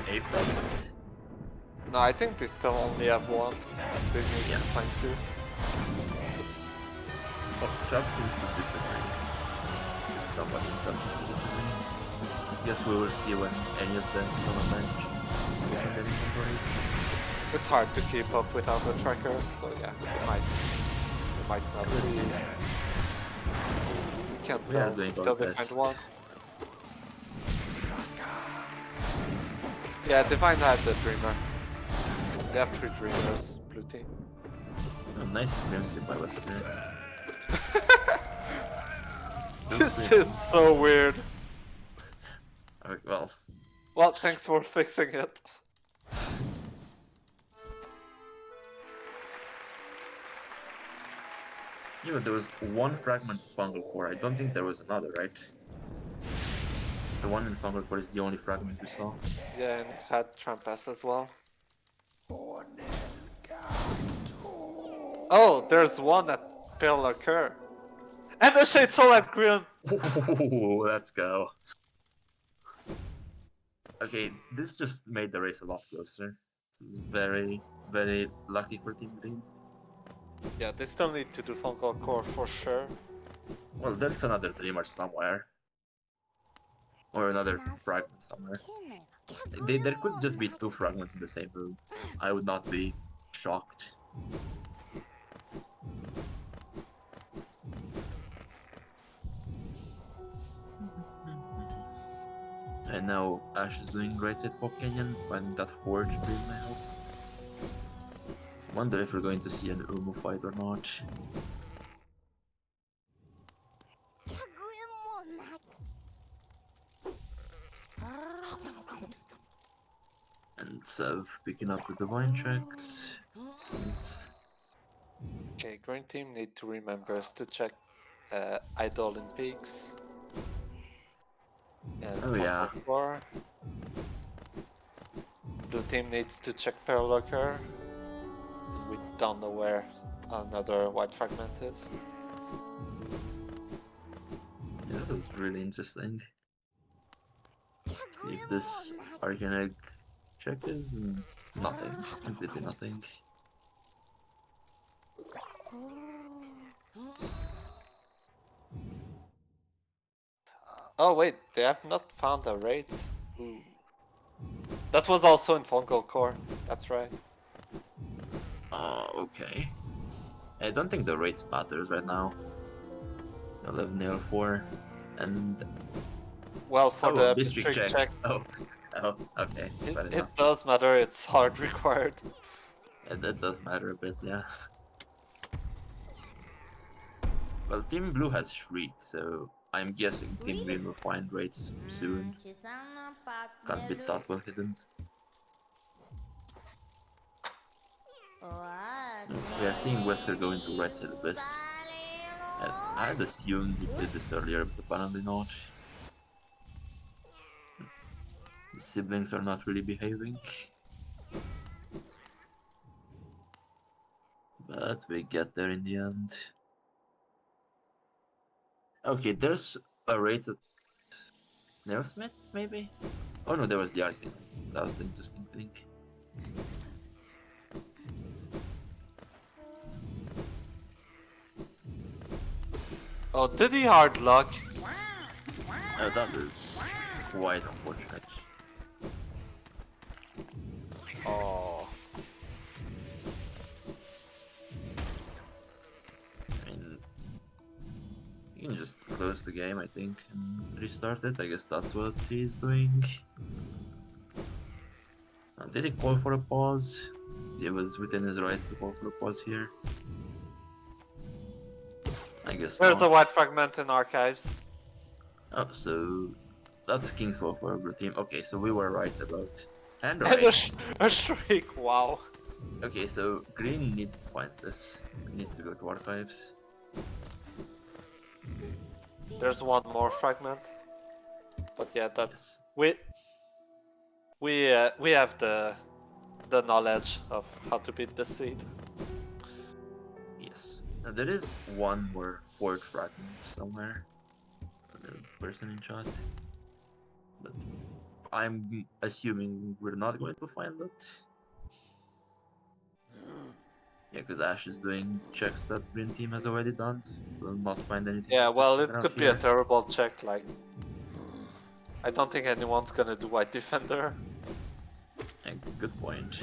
8 fragments? No, I think they still only have one. They need to find two. Oh, Chuck seems to disagree. If somebody doesn't disagree. Guess we will see when any of them is on a bench. Open their inventories. It's hard to keep up without a tracker, so yeah, they might not be. You can't We are tell doing our until they best. find one. Yeah, Divine had the Dreamer. They have 3 Dreamers, blue team. A nice scrim skip by Wesker. This is so weird. Well, Well, thanks for fixing it. yeah, there was one fragment fungal core. I don't think there was another, right? The one in fungal core is the only fragment we saw. Yeah, and it had Trampest as well. Oh, there's one at Pearl Occur. And the Shade Soul at Green! Oh, let's go. Okay, this just made the race a lot closer. This is very, very lucky for Team Green. Yeah, they still need to do Fungal Core for sure. Well, there's another Dreamer somewhere. Or another fragment somewhere. There could just be two fragments in the same room. I would not be shocked. And now Ash is doing right side for Kenyan, finding that forge dream now. Wonder if we're going to see an Umu fight or not. And Sev picking up the divine checks. Okay, Green Team need to remember to check Idol in Peaks. And Oh yeah. Core. Blue Team needs to check Pearl Occur. We don't know where another white fragment is. Yeah, this is really interesting. See if this Arcane Egg check is nothing. Completely nothing. Oh wait, they have not found a raid. Ooh. That was also in Fungal Core, that's right. Okay. I don't think the rates matters right now. 11 nail 4 and well, for the district check. Oh, okay. It does matter, it's hard required. Yeah, that does matter a bit, yeah. Well, Team Blue has Shriek, so I'm guessing Team Green will find rates soon. Can't be that well hidden. We are seeing Wesker go into right side abyss. I had assumed he did this earlier, but apparently not. The siblings are not really behaving. But we get there in the end. Okay, there's a raid at Nailsmith, maybe? Oh no, there was the Arcane. That was the interesting thing. Oh, did he hard luck? That is quite unfortunate. Oh. I mean, you can just close the game, I think, and restart it. I guess that's what he's doing. Did he call for a pause? It was within his rights to call for a pause here. I guess There's not. a white fragment in Archives. Oh, so that's King's Law for a blue team. Okay, so we were right about hand And right. a Shriek, wow. Okay, so Green needs to find this. He needs to go to Archives. There's one more fragment. But yeah, that Yes. we have the knowledge of how to beat the seed. Yes. Now there is one more fourth fragment somewhere. The person in chat. But I'm assuming we're not going to find it. Yeah, because Ash is doing checks that Green Team has already done. Will not find anything. Yeah, well, it around could be here. a terrible check, like... I don't think anyone's gonna do White Defender. Yeah, good point.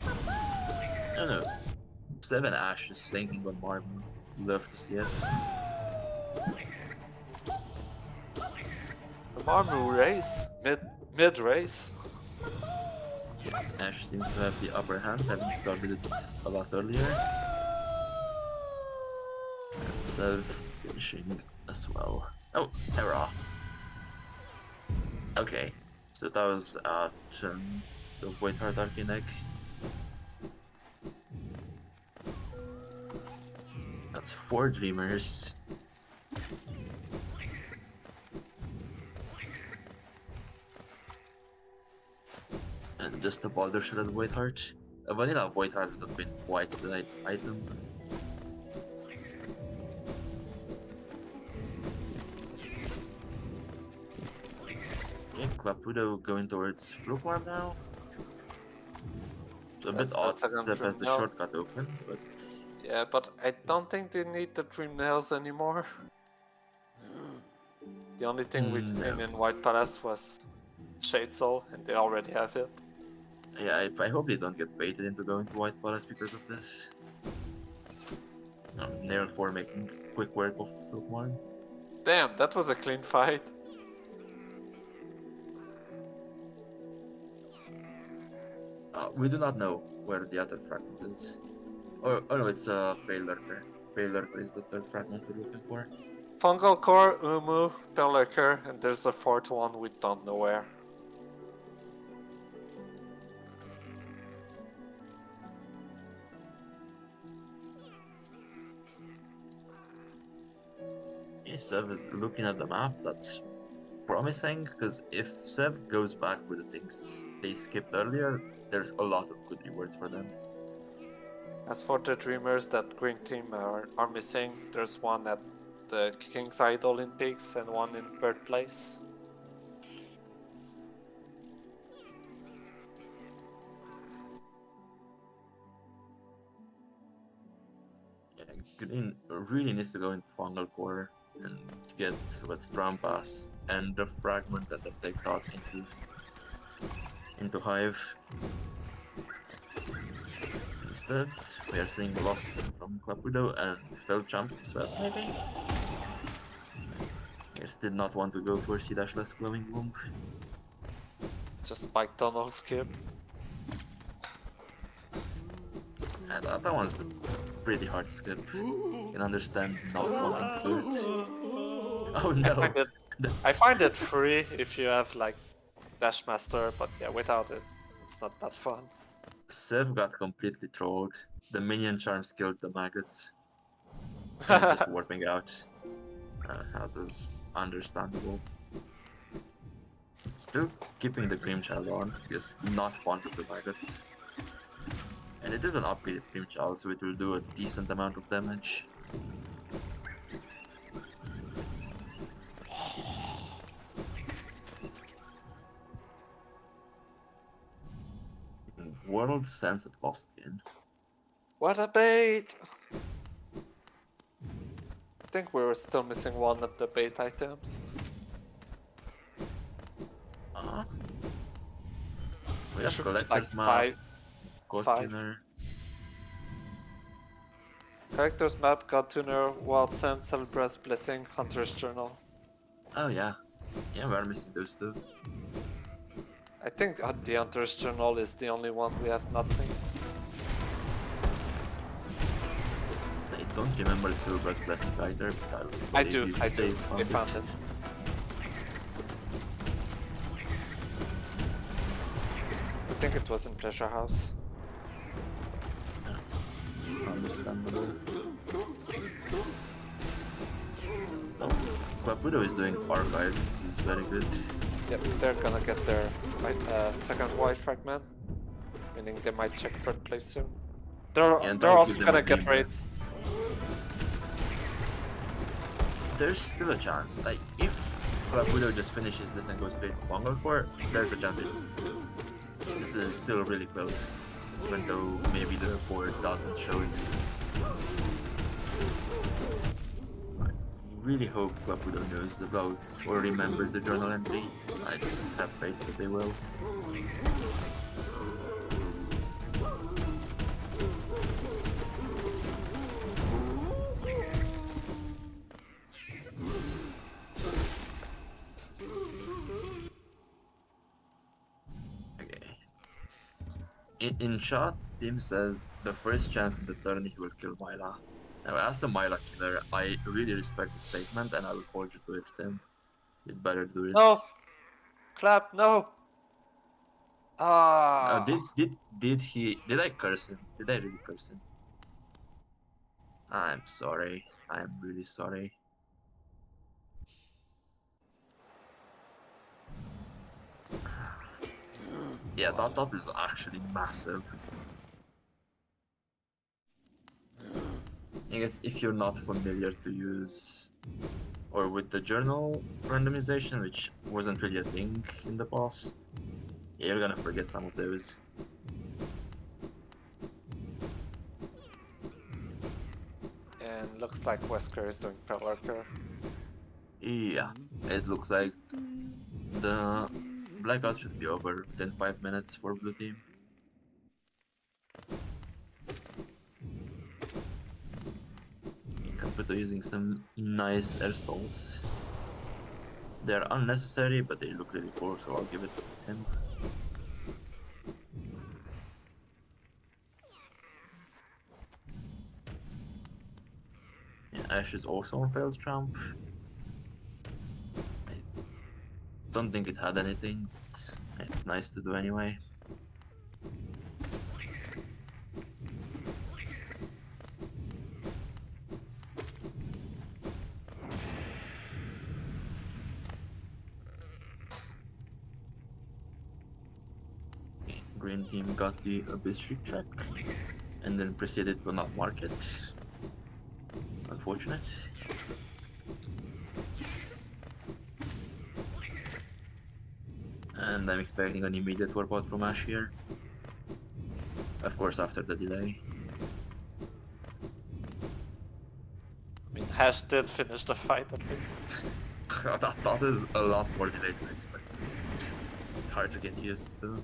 I don't know. 7 Ash is sinking on Marble. Love to see it. The Marmu race? Mid race? Ash seems to have the upper hand, having started it a lot earlier. So finishing as well. Oh, error. Okay, so that was the White Heart Arcanic. That's 4 Dreamers. And just a Boulder Shredded White Heart. A vanilla White Heart would have been quite a good item. Okay, Klapudo going towards Flookworm now. It's a bit That's the odd, second Steph has Dream the Nail. shortcut open, but Yeah, but I don't think they need the Dream Nails anymore. The only thing we've seen no. in White Palace was Shade Soul, and they already have it. Yeah, I hope they don't get baited into going to White Palace because of this. Nail 4 making quick work of Flookworm. Damn, that was a clean fight. We do not know where the other fragment is. Oh no, it's a Pale Lurker. Pale Lurker is the third fragment we're looking for. Fungal Core, Umu, Penlicker, and there's a fourth one we don't know where. Yeah, Sev is looking at the map. That's promising, because if Sev goes back for the things they skipped earlier, there's a lot of good rewards for them. As for the Dreamers that Green Team are missing, there's one at the King's Idol in Peaks and one in Birthplace. Yeah, Green really needs to go into Fungal Core and get what's Drum Pass and the fragment and then take that into Hive. Instead, we are seeing Lost from Klapudo and Felchamp from Seth, maybe? Yes, did not want to go for C-Dashless Glowing Womb. Just Spike Tunnel skip. And that one's pretty hard to skip. You can understand not wanting to do it. Oh no! I find it free if you have like Dash Master, but yeah, without it, it's not that fun. Sev got completely trolled. The minion charms killed the maggots. And he's just warping out. That is understandable. Still keeping the Cream Child on, because not fond of the maggots. And it is an upgraded Cream Child, so it will do a decent amount of damage. World Sense at Lost in. What a bait! I think we were still missing one of the bait items. We have Collector's like Map, God five. Tuner. Collector's Map, God Tuner, Wild Scent, Celebrate Blessing, Hunter's Journal. Oh yeah. Yeah, we're missing those two. I think the Hunter's Journal is the only one we have not seen. I don't remember the Silver's Blessing either, but I do. I found it. I think it was in Pleasure House. Understandable. Oh, Klapudo is doing archives, this is very good. Yep, they're gonna get their second white fragment, meaning they might check Birthplace soon. They're also gonna get raids. There's still a chance. Like, if Klapudo just finishes this and goes straight to Fungal Core, there's a chance this is still really close. Even though maybe the board doesn't show it. I really hope Klapudo knows about or remembers the journal entry. I just have faith that they will. In shot, Tim says the first chance in the tourney he will kill Myla. Now, as a Myla killer, I really respect the statement and I will hold you to it, Tim. You'd better do it. No! Clap, no! Did I curse him? Did I really curse him? I'm sorry. I'm really sorry. Yeah, that is actually massive. I guess if you're not familiar to use or with the journal randomization, which wasn't really a thing in the past, yeah, you're gonna forget some of those. And looks like Wesker is doing Pellerker. Yeah, it looks like the Blackout should be over within 5 minutes for blue team. Klapudo using some nice air stalls. They're unnecessary, but they look really cool, so I'll give it to him. Yeah, Ash is also on failed trump. I don't think it had anything, but it's nice to do anyway. Green team got the Abyss Streak check and then proceeded to not mark it. Unfortunate. And I'm expecting an immediate warp out from Ash here. Of course, after the delay. I mean, Hash did finish the fight at least. that is a lot more delayed than expected. It's hard to get used to.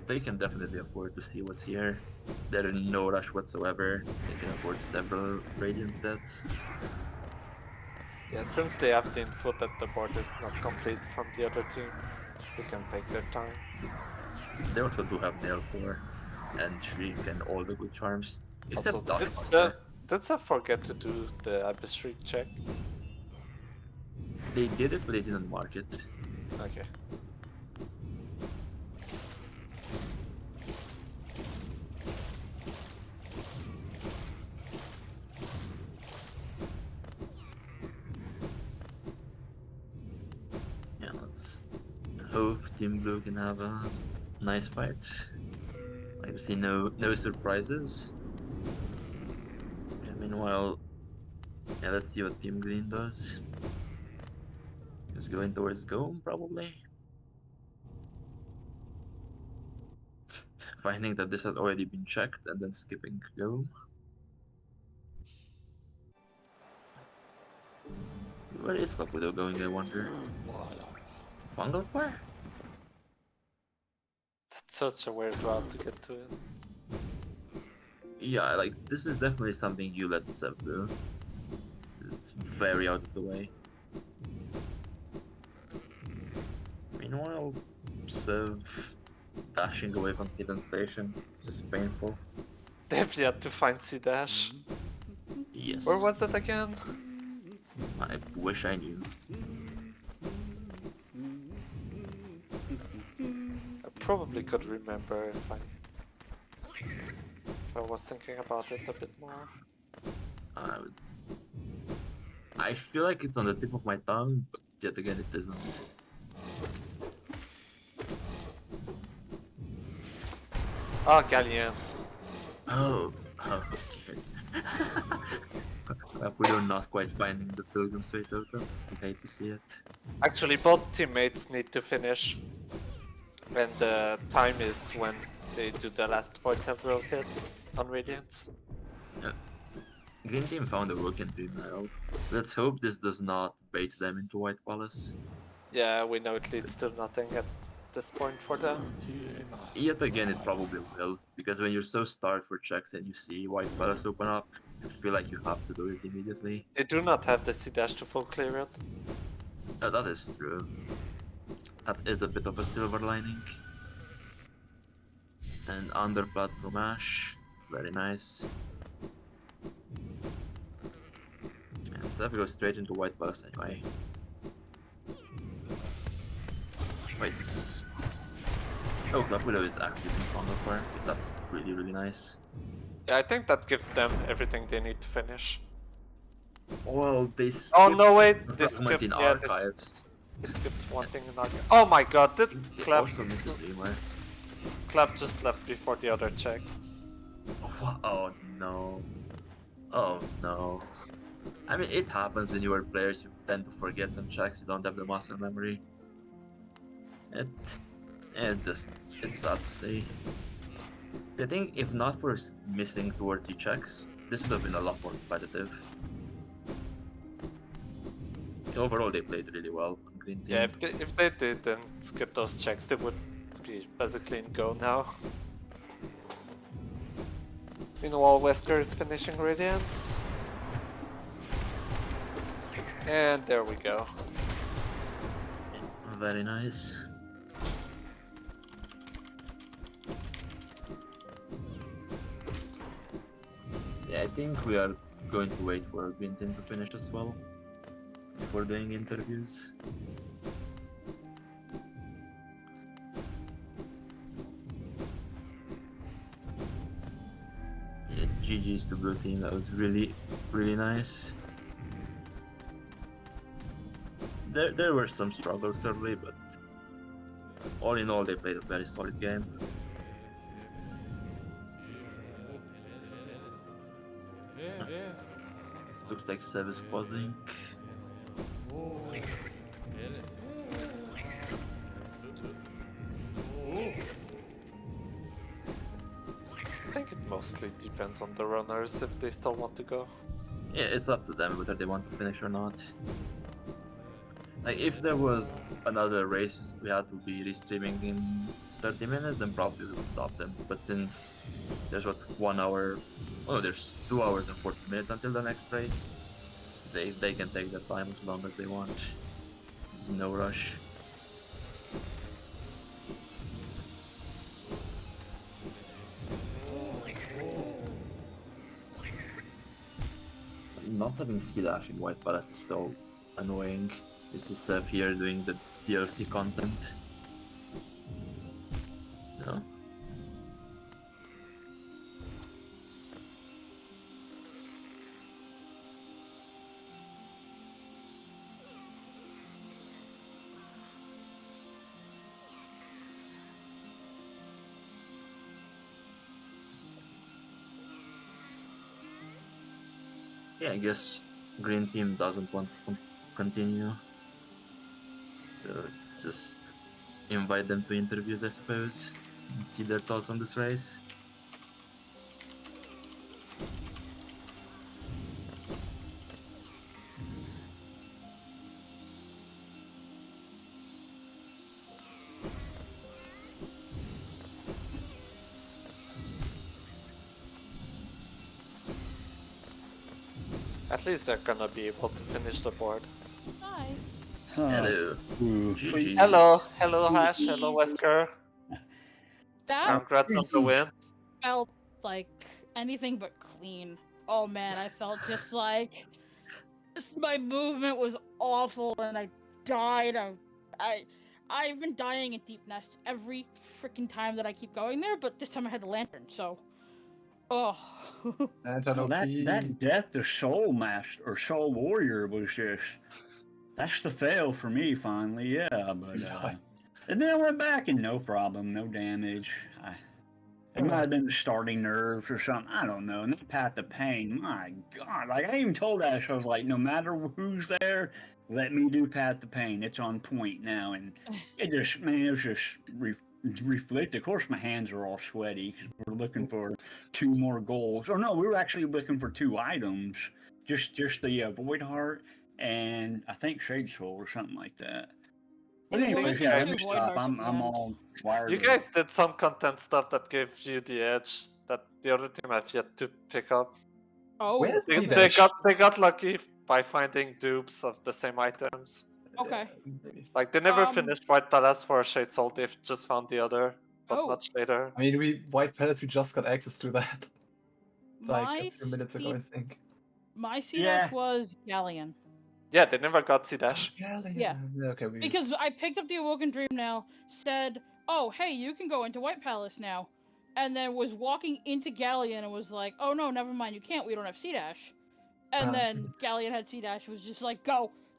They can definitely afford to see what's here. There is no rush whatsoever. They can afford several Radiance deaths. Yeah, since they have the info that the board is not complete from the other team, they can take their time. They also do have Nail 4 and Shriek and all the good charms. Also, Except did Seth forget to do the Abyss Streak check? They did it, but they didn't mark it. Okay. Yeah, let's hope Team Blue can have a nice fight. Like to see no surprises. Yeah, meanwhile, yeah, let's see what Team Green does. Just going towards Gome, probably. Finding that this has already been checked and then skipping Gome. Where is Klapudo going, I wonder? Fungal Core? That's such a weird route to get to it. Yeah, like, this is definitely something you let Sev do. It's very out of the way. Meanwhile, Sev dashing away from Hidden Station. It's just painful. They've yet to find C-Dash. Yes. Where was it again? I wish I knew. I probably could remember if I was thinking about it a bit more. I feel like it's on the tip of my tongue, but yet again it isn't. Ah, Galleon. Oh, okay. We're not quite finding the Pilgrim's Way totem. I hate to see it. Actually, both teammates need to finish. And the time is when they do the last Void Temporal hit on Radiance. Green team found a Woken Dream now. Let's hope this does not bait them into White Palace. Yeah, we know it leads to nothing at this point for them. Yet again, it probably will, because when you're so starved for checks and you see White Palace open up, you feel like you have to do it immediately. They do not have the C-Dash to full clear it. That is true. That is a bit of a silver lining. And underplat from Ash. Very nice. And Seth goes straight into White Palace anyway. Wait. Oh, Klapudo is actually in front of her. That's really, really nice. Yeah, I think that gives them everything they need to finish. Well, they Oh skipped no, wait, the they fragment skipped. in Yeah, archives. they skipped one thing in archive. Oh my god, did It Clap also misses Dreamer. just left before the other check? Oh no. Oh no. I mean, it happens when you are players, you tend to forget some checks, you don't have the muscle memory. It's sad to say. I think if not for missing 2 or 3 checks, this would have been a lot more competitive. Overall, they played really well on Green Team. Yeah, if they didn't skip those checks, they would be basically in go now. Meanwhile, Wesker is finishing Radiance. And there we go. Very nice. Yeah, I think we are going to wait for Green Team to finish as well before doing interviews. Yeah, GG's to Blue Team, that was really, really nice. There were some struggles early, but all in all, they played a very solid game. Looks like Sev is pausing. I think it mostly depends on the runners if they still want to go. Yeah, it's up to them whether they want to finish or not. Like, if there was another race we had to be restreaming in 30 minutes, then probably we would stop them. But since there's what, 1 hour, oh, there's 2 hours and 40 minutes until the next race, they can take their time as long as they want. No rush. Not having Sea Dash in White Palace is so annoying. This is Seth here doing the DLC content. No. Yeah, I guess Green Team doesn't want to continue. So let's just invite them to interviews, I suppose, and see their thoughts on this race. At least they're gonna be able to finish the board. Hi. Hello. GG. Hello Hash, hello Wesker. That Congrats on the win. felt like anything but clean. Oh man, I felt just like my movement was awful and I died. I've been dying in Deep Nest every freaking time that I keep going there, but this time I had the lantern, so oh. Well, that death to Soul Master or Soul Warrior was just that's the fail for me finally, yeah. But and then I went back and no problem, no damage. It might have been the starting nerves or something. I don't know. And that Path of Pain, my God! Like I even told Ash, I was like, no matter who's there, let me do Path of Pain. It's on point now, and it just it was just reflected. Of course, my hands are all sweaty because we're looking for 2 more goals. Or no, we were actually looking for 2 items. Just the Void Heart and I think Shade Soul or something like that. But anyways, yeah, let me stop. I'm all wired. You guys did some content stuff that gave you the edge that the other team have yet to pick up. Oh, Where's They got lucky by finding dupes of the same items. okay. Like they never Um, finished White Palace for Shade Soul, they've just found the other. but Oh. much later. I mean, White Palace, we just got access to that like My a few minutes ago, I think. My C Yeah. dash was Galleon. Yeah, they never got C-Dash. Yeah. Okay, Because I picked up the Awoken Dream now, said, oh, hey, you can go into White Palace now. And then was walking into Galleon and was like, oh no, never mind, you can't, we don't have C-Dash. And then Galleon had C-Dash, was just like,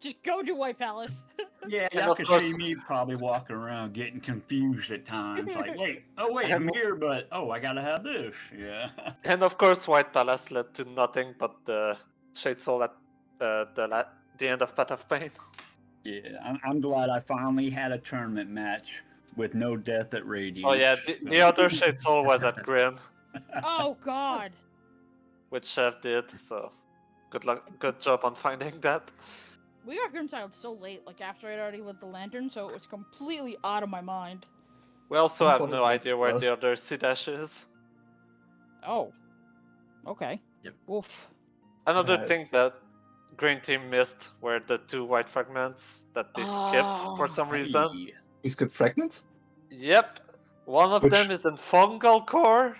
just go to White Palace. Yeah, And y'all of could course- see me probably walking around getting confused at times. Like, wait, I'm here, but I gotta have this. Yeah. And of course, White Palace led to nothing but the Shade Soul at the end of Path of Pain. Yeah, I'm glad I finally had a tournament match with no death at Radiance. So yeah, the other Shade Soul was at Grim, Oh god. which Chef did. So good job on finding that. We got Grimside so late, like after I'd already lit the lantern, so it was completely out of my mind. We also I have thought no it idea was where well. the other C-Dash is. Oh. Okay. Yep. Oof. Another Yeah, thing that Green Team missed were the 2 white fragments that they skipped for some reason. Hey. we skipped fragments? Yep, one of Which- them is in Fungal Core,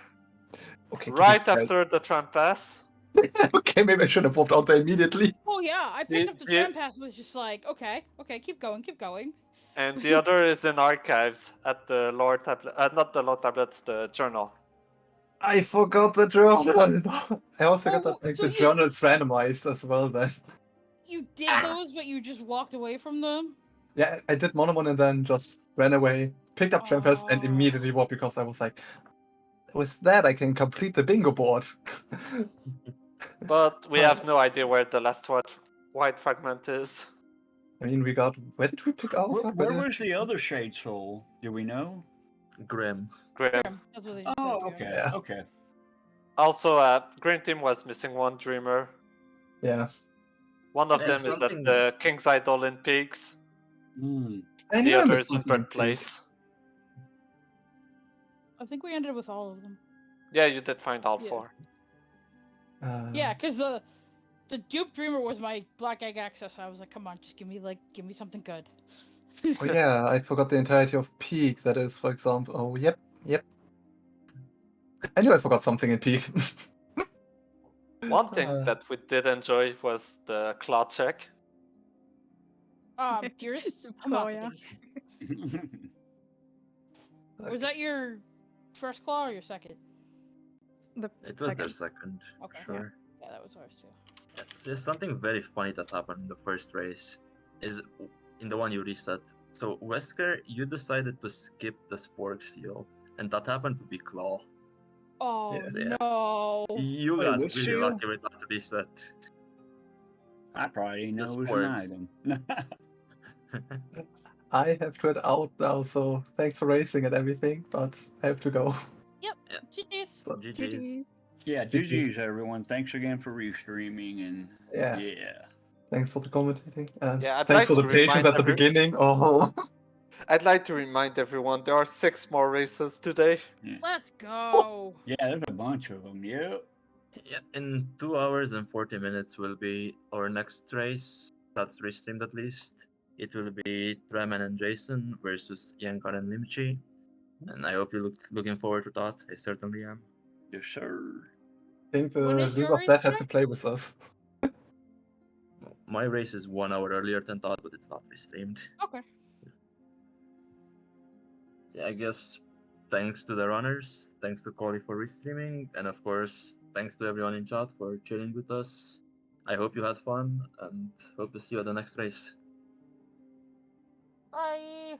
Okay, to be right fair- after the Tramp Pass. Okay, maybe I should have walked out there immediately. Oh yeah, I picked up the Yeah. tram pass, was just like, okay, keep going. And the other is in Archives at the lore tablet, not the lore tablets, the journal. I forgot the journal. I also Oh, got that like, so the you- journal is randomized as well then. You did those, but you just walked away from them? Yeah, I did Monomon and then just ran away, picked up Trampest and Oh. immediately walked because I was like, with that I can complete the bingo board. But we have no idea where the last white fragment is. I mean, where did we pick ours up? Where was the other Shade Soul? Do we know? Grim. Grim. That's what they just Oh, said okay, here. Yeah. okay. Also, Green Team was missing one Dreamer. Yeah. One of Yeah, them is something- the King's Idol in Peaks. Hmm. I The knew I other missed is in something in third place. I think we ended with all of them. Yeah, you did find all Yeah. 4. Yeah, because the Dupe Dreamer was my Black Egg access. I was like, come on, just give me something good. Oh yeah, I forgot the entirety of Peak. That is, for example. Oh, yep. I knew I forgot something in Peak. One thing Uh. that we did enjoy was the claw check. Dearest, come Oh, off yeah. me. Was that your first claw or your second? It was their second, Okay. sure. Yeah, that was ours too. Yeah, so there's something very funny that happened in the first race, is in the one you reset. So Wesker, you decided to skip the Spork seal, and that happened to be Claw. Oh Yeah. no! You Wait, got which really seal? lucky with that reset. I probably didn't The know it was an sporks. item. I have to head out now, so thanks for racing and everything, but I have to go. GG's. So, GG's. Yeah, GG's everyone. Thanks again for restreaming and yeah, yeah. thanks for the commentating. And Yeah, I'd thanks like for the to patience remind at the beginning. Oh, I'd like to remind everyone there are 6 more races today. Let's go. Yeah, there's a bunch of them. Yep. Yeah, in 2 hours and 40 minutes will be our next race. That's restreamed at least. It will be Treman and Jason versus Yankar and Limchi. And I hope you're looking forward to that. I certainly am. Yes, sir. I think the When is loser your of that race has to today? play with us. My race is 1 hour earlier than that, but it's not restreamed. Okay. Yeah, I guess thanks to the runners, thanks to Corey for restreaming, and of course, thanks to everyone in chat for chilling with us. I hope you had fun, and hope to see you at the next race. Bye.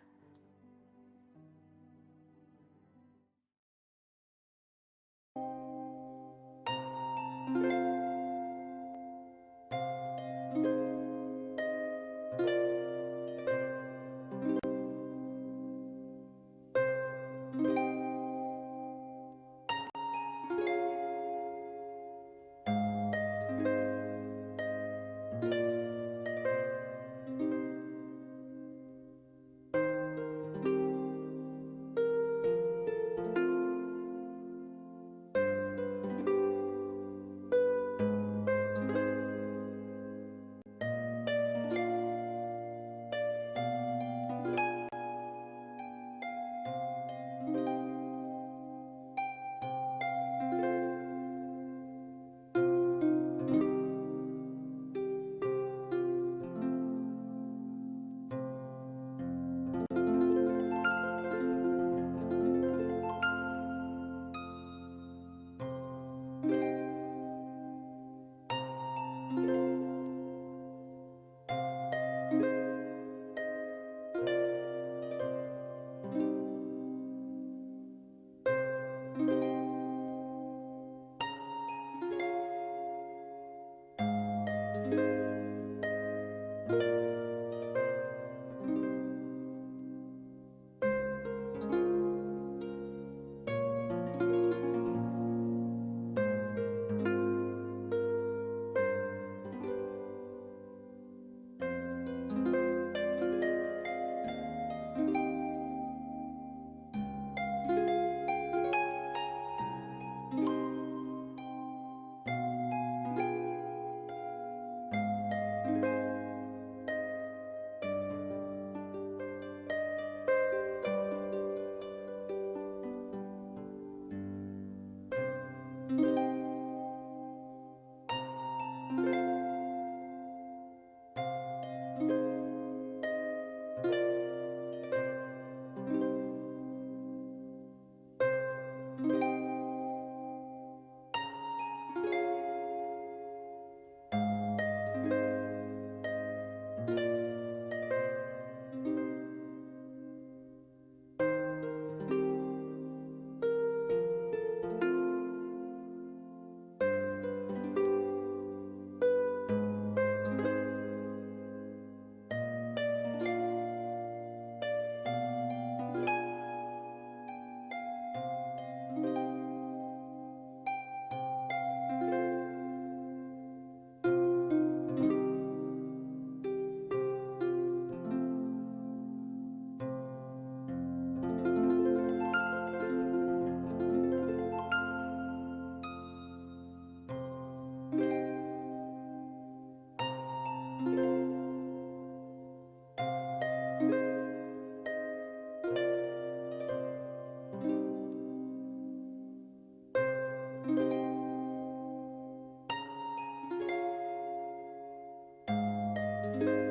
Bye.